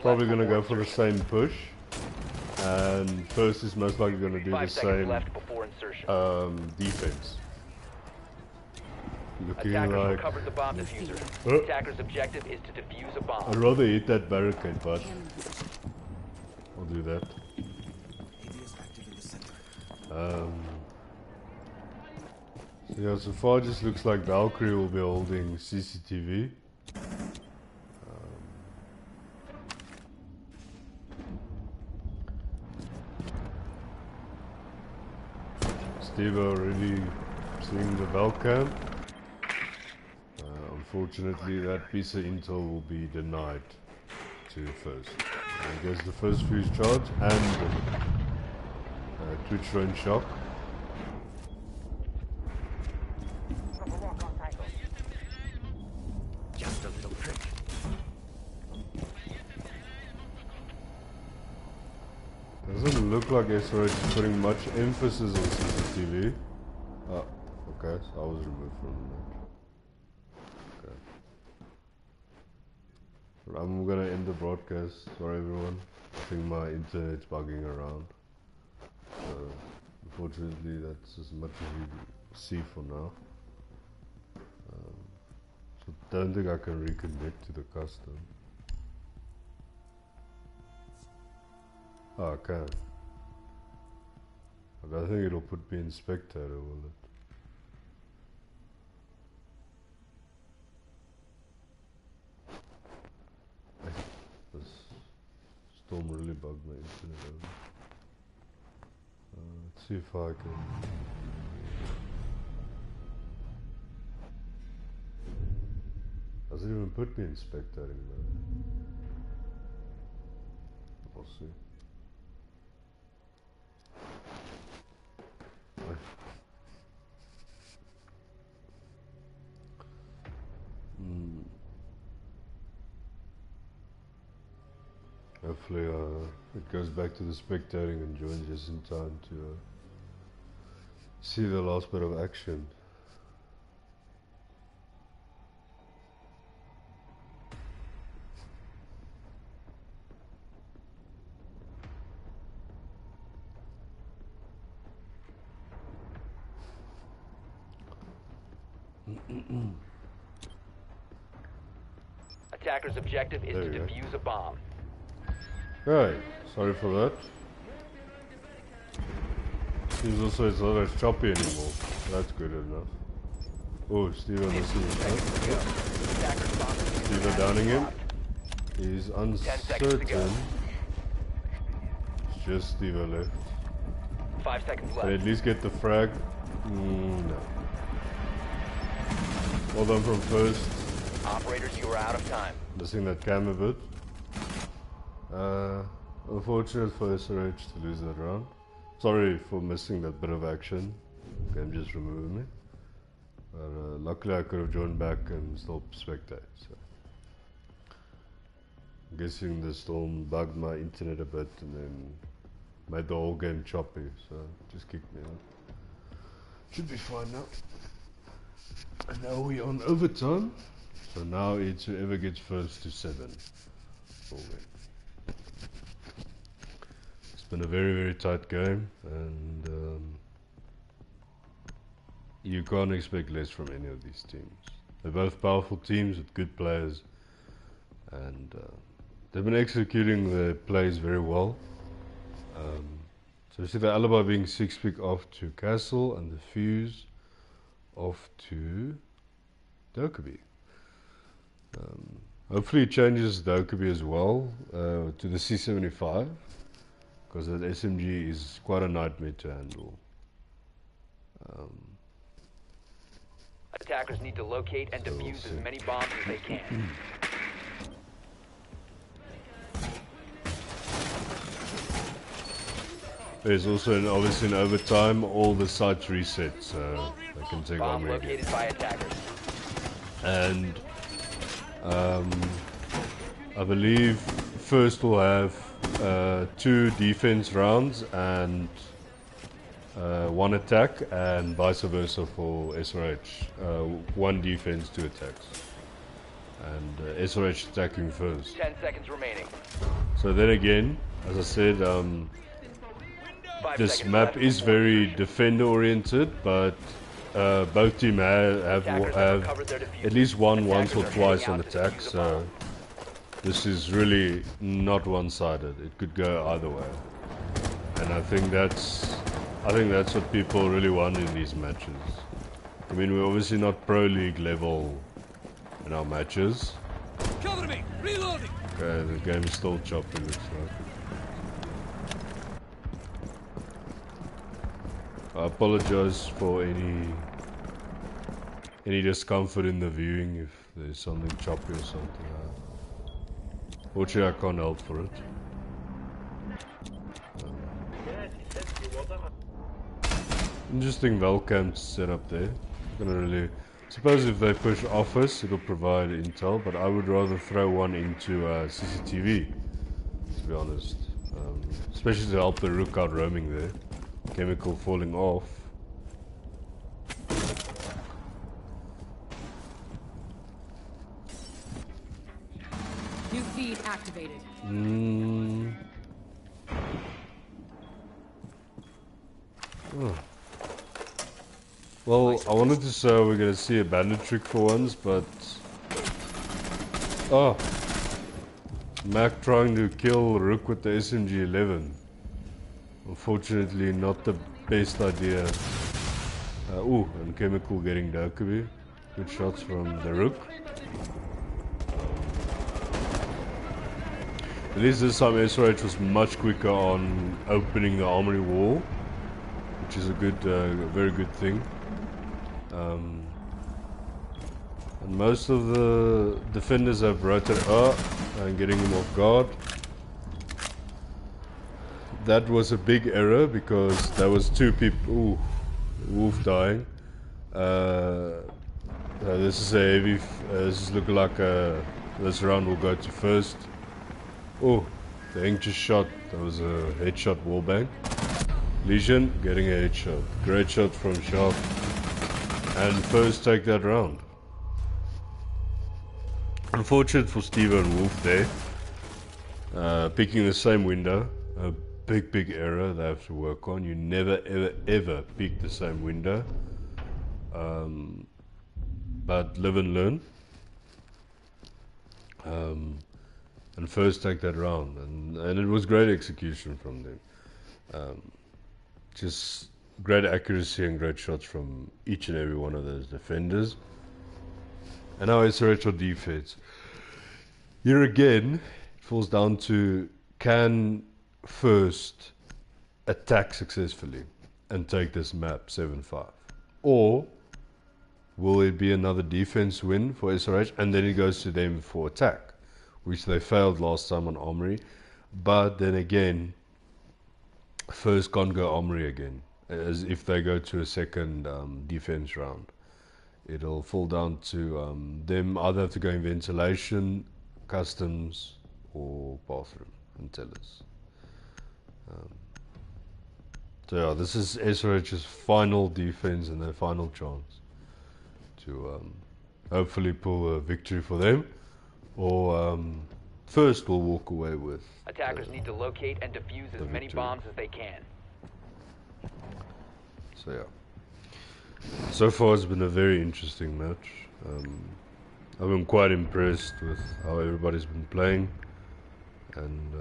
probably gonna go for the same push, and First is most likely gonna do the same defense. Looking Attackers like recovered the bomb diffuser. Attacker's objective is to defuse a bomb. I'd rather hit that barricade, but I'll do that. So yeah, so far it just looks like Valkyrie will be holding CCTV. Steve already seeing the Valcam. Unfortunately, that piece of intel will be denied to First. There goes the first fuse charge and Twitch drone shock. Just a little trick. Doesn't look like SRH is putting much emphasis on CCTV. Oh, okay, so I was removed from the match. Okay. But I'm gonna end the broadcast. Sorry everyone. I think my internet's bugging around. So, unfortunately that's as much as you see for now. So don't think I can reconnect to the custom. Oh, I can. I don't think it'll put me in spectator, will it? This storm really bugged my internet over. Let's see if I can... Does it even put me in spectating mode? We'll see. Hopefully it goes back to the spectating and joins just in time to see the last bit of action. Attacker's objective is to defuse a bomb. Right, sorry for that. Seems also it's not as choppy anymore. That's good enough. Oh, Steve on the scene. Steve downing him. He's uncertain. It's just Steve left. 5 seconds left. Can I at least get the frag? No. Well done from First. Operators, you are out of time. Missing that cam a bit. Unfortunate for SRH to lose that round. Sorry for missing that bit of action. Game just removed me. But luckily I could have joined back and still spectate. So. I'm guessing the storm bugged my internet a bit and then made the whole game choppy. So just kicked me out. Should be fine now. And now we're on overtime. So now it's whoever gets first to 7 will win. It's been a very, very tight game, and you can't expect less from any of these teams. They're both powerful teams with good players, and they've been executing their plays very well. So you see the alibi being 6 pick off to Castle, and the fuse off to Dokkaebi. Hopefully it changes Dokkaebi as well to the C75, because that SMG is quite a nightmare to handle. Attackers need to locate and defuse as many bombs as they can. There's also obviously in overtime all the sites reset, so they can take Bomb on again. located by attackers. And I believe First will have 2 defense rounds and 1 attack, and vice versa for SRH. 1 defense, 2 attacks. And SRH attacking first. 10 seconds remaining. So then again, as I said, this map is very defender oriented, but both teams have at least won once or twice on attack, so this is really not one-sided. It could go either way, and I think that's what people really want in these matches. I mean, we're obviously not pro league level in our matches. Cover me! Reloading! Okay, the game is still choppy, looks like. I apologize for any discomfort in the viewing if there's something choppy or something. Fortunately, I can't help for it. Interesting Valcam setup there. Gonna really suppose if they push office, it'll provide intel, but I would rather throw one into CCTV, to be honest. Especially to help the rook out roaming there. Chemical falling off. New feed activated. Oh. Well, I wanted to say we're gonna see a bandit trick for once, but Mac trying to kill Rook with the SMG-11. Unfortunately, not the best idea. And Chemical getting Dokkaebi. Good shots from the Rook. At least this time SRH was much quicker on opening the armory wall, which is a good, very good thing. And most of the defenders have rotated up and getting him off guard. That was a big error because there was 2 people. Ooh, Wolf dying. This is a heavy. This is looking like this round will go to First. Oh, the ink just shot. That was a headshot wallbang. Legion getting a headshot. Great shot from Sharp. And First take that round. Unfortunate for Steve and Wolf there. Picking the same window. A big error they have to work on. You never ever pick the same window. But live and learn. And First take that round, and it was great execution from them. Just great accuracy and great shots from each and every one of those defenders. And now SRH or defense. Here again, it falls down to can First attack successfully and take this map 7-5, or will it be another defense win for SRH and then it goes to them for attack, which they failed last time on Armory. But then again, First can't go Armory again, as if they go to a second defense round. It'll fall down to them either have to go in ventilation, customs, or bathroom and tellers. So yeah, this is SRH's final defense and their final chance to hopefully pull a victory for them, or First will walk away with. Attackers need to locate and defuse as many bombs as they can. So yeah, so far it's been a very interesting match. I've been quite impressed with how everybody's been playing, and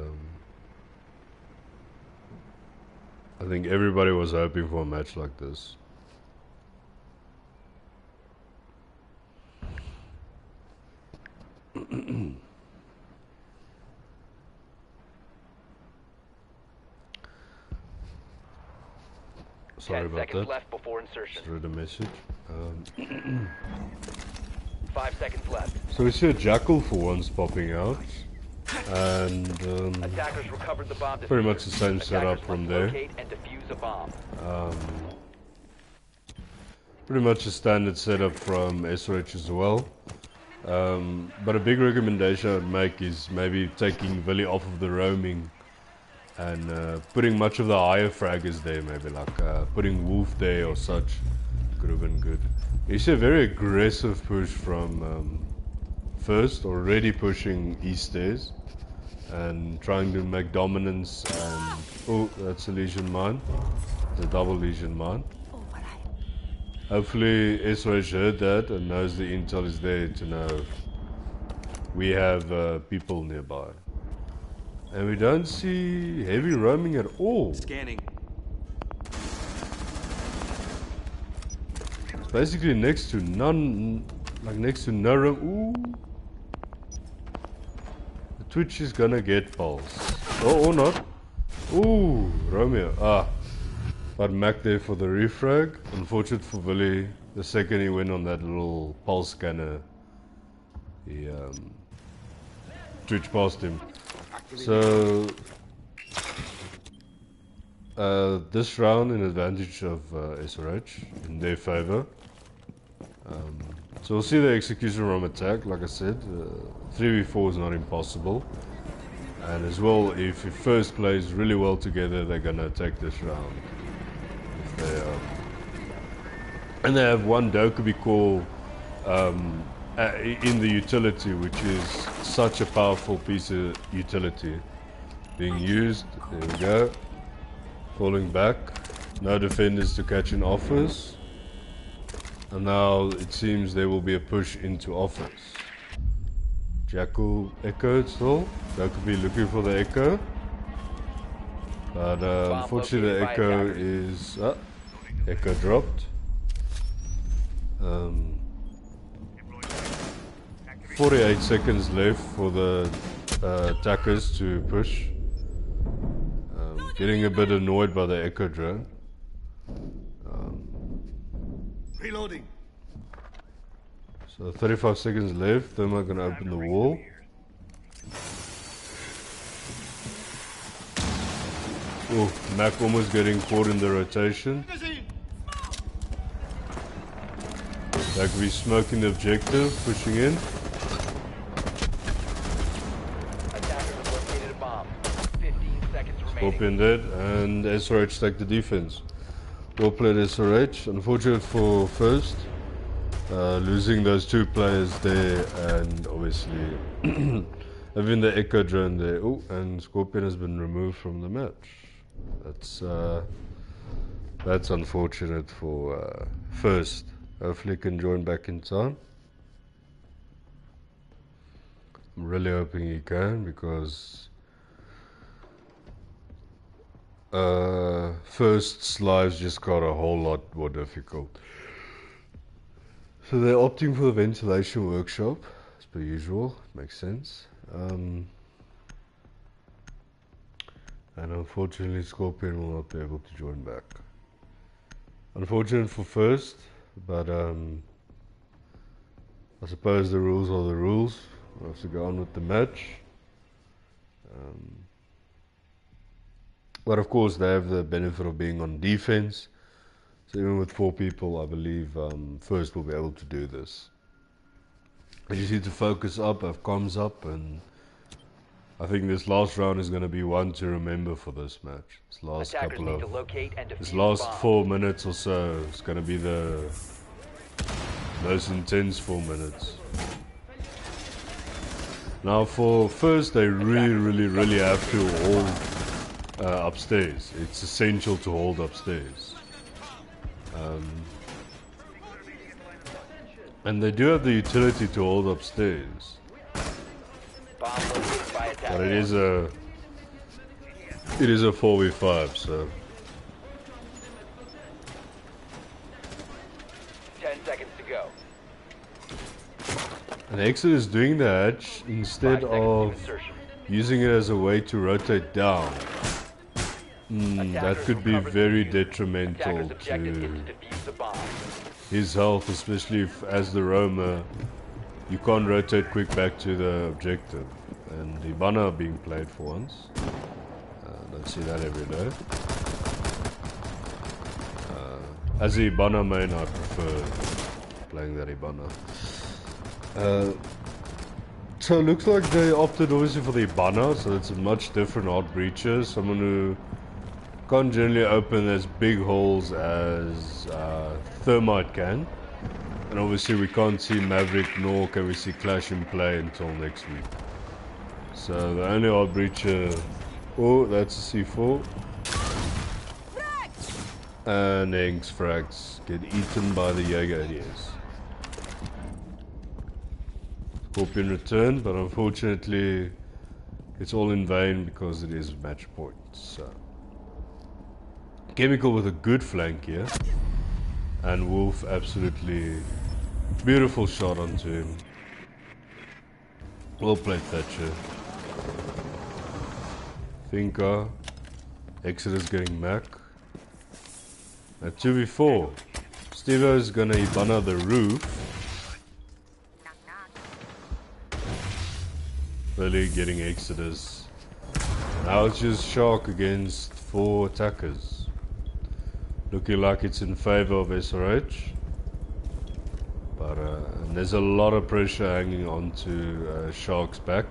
I think everybody was hoping for a match like this. Sorry 10 about seconds that. left before insertion. Just read a message. 5 seconds left. So we see a jackal for once popping out, and Attackers recovered the bomb pretty much the same diffuser. setup Attackers from must there. locate and defuse a bomb. Pretty much a standard setup from SRH as well. But a big recommendation I'd make is maybe taking Villy off of the roaming and putting much of the higher fraggers there, maybe like putting Wolf there or such. Could have been good. You see a very aggressive push from First, already pushing east stairs and trying to make dominance, and oh, that's a Legion mine. It's a double Legion mine. Hopefully SRH heard that and knows the intel is there to know we have people nearby. And we don't see heavy roaming at all. Scanning. It's basically next to none, like next to no roam. Ooh. The Twitch is gonna get pulse. Oh, or not. Ooh, Romeo. Ah. But Mac there for the refrag. Unfortunate for Villy, the second he went on that little pulse scanner, he Twitch past him. So this round in advantage of SRH in their favor. So we'll see the execution from attack. Like I said, 3v4 is not impossible. And as well, if First plays really well together, they're gonna take this round. And they have one Dokubi core in the utility, which is such a powerful piece of utility being used. There we go. Falling back. No defenders to catch in office. And now it seems there will be a push into office. Jackal echoed still. Dokubi looking for the echo. But unfortunately the echo is... echo dropped. 48 seconds left for the attackers to push. Getting a bit annoyed by the echo drone. Reloading. So 35 seconds left. Then we're gonna open the wall. Oh, Mac almost getting caught in the rotation. That could be smoking the objective, pushing in. Scorpion dead, and SRH take the defense. Well played SRH. Unfortunate for First, losing those two players there, and obviously having the echo drone there. Oh, and Scorpion has been removed from the match. That's unfortunate for First. Hopefully he can join back in time. I'm really hoping he can, because First's lives just got a whole lot more difficult. So they're opting for the ventilation workshop, as per usual. Makes sense. And unfortunately Scorpion will not be able to join back. Unfortunate for First, but I suppose the rules are the rules. We'll have to go on with the match. But of course they have the benefit of being on defense. So even with 4 people, I believe First will be able to do this. I just need to focus up, have comms up, and I think this last round is going to be one to remember for this match. This last this last 4 minutes or so is going to be the most intense 4 minutes. Now for First, they really have to hold upstairs. It's essential to hold upstairs. And they do have the utility to hold upstairs. But it is a 4v5, so 10 seconds to go. And Exit is doing the hatch instead of using it as a way to rotate down. That could be very detrimental to his health, especially if, as the roamer, you can't rotate quick back to the objective. And the banner being played for once. Don't see that every day. As a banner main, I prefer playing that Ibana. So it looks like they opted obviously for the Ibana, so it's a much different art breacher. Someone who can't generally open as big holes as Thermite can. And obviously we can't see Maverick nor can we see Clash in play until next week. So the only art breacher... Oh, that's a C4. And Hank's frags get eaten by the Jaeger ADS. Scorpion return, but unfortunately it's all in vain because it is match point. So Chemical with a good flank here, and Wolf absolutely beautiful shot onto him. Well played, Thatcher. Finka. Exodus getting Mac. At 2v4, Stevo is gonna Ibana the roof. Really getting Exodus. Now it's just Shark against 4 attackers. Looking like it's in favor of SRH. But there's a lot of pressure hanging onto Shark's back.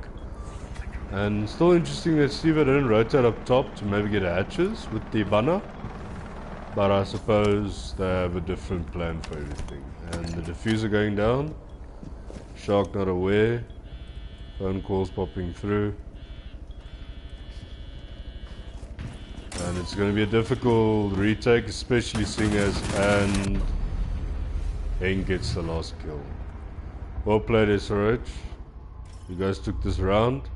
And still interesting that Stevo didn't rotate up top to maybe get hatches with the Ibana. But I suppose they have a different plan for everything. And the diffuser going down. Shark not aware. Phone calls popping through. And it's going to be a difficult retake, especially seeing as and Hank gets the last kill. Well played, SRH. You guys took this round.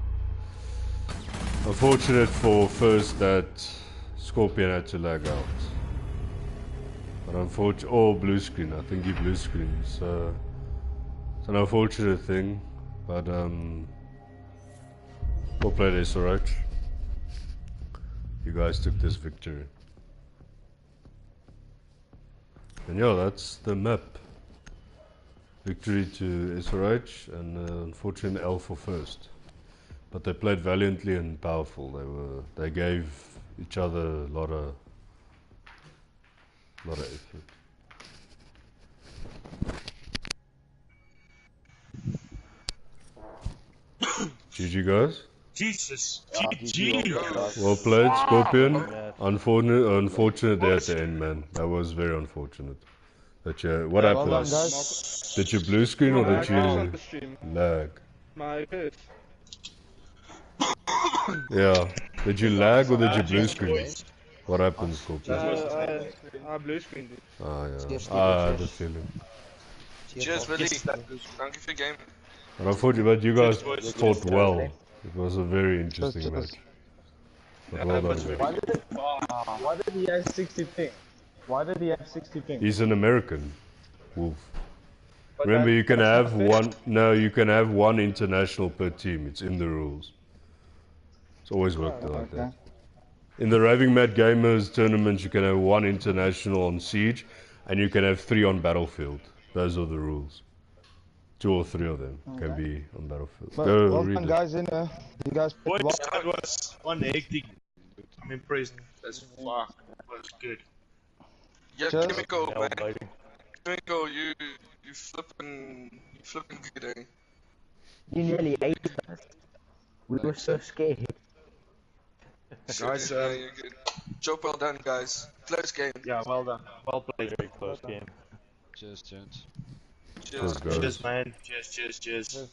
Unfortunate for First that Scorpion had to lag out. But unfortunately, oh, blue screen. I think he blue screened. So it's an unfortunate thing. But well played, SRH. You guys took this victory. And yeah, that's the map. Victory to SRH and unfortunate L for First. But they played valiantly and powerful. They gave each other a lot of effort. GG guys. Jesus. GG. Well played, Scorpion. Unfortunate day at the end, man. That was very unfortunate. That what happened? Well done, guys. Did you blue screen or did you lag? My first. Yeah. Did you lag or did you blue screen? What happened, Scorpion? I blue screened it. Ah, yeah. I had a feeling. Cheers, Willie. Thank you for the game. But unfortunately, but you guys fought well. It was a very interesting match. But well done, guys. Why did he have 60 ping? Why did he have 60 ping? He's an American, Wolf. Remember, you can have one. No, you can have one international per team. It's in the rules. It's always worked like that. In the Raving Mad Gamers tournaments, you can have one international on Siege, and you can have 3 on Battlefield. Those are the rules. 2 or 3 of them can be on Battlefield. But Go well read done, it. guys. You guys played well. That was one hectic. I'm impressed as fuck. That was good. Yeah, Cheers. Chemical, man. Chemical, you flipping good, eh? You nearly ate us. We were so scared. Guys, you're good. Job well done, guys. Close game. Yeah, well done. Well played. Very close game. Cheers, gents. Cheers. Cheers, guys. Cheers, man. Cheers.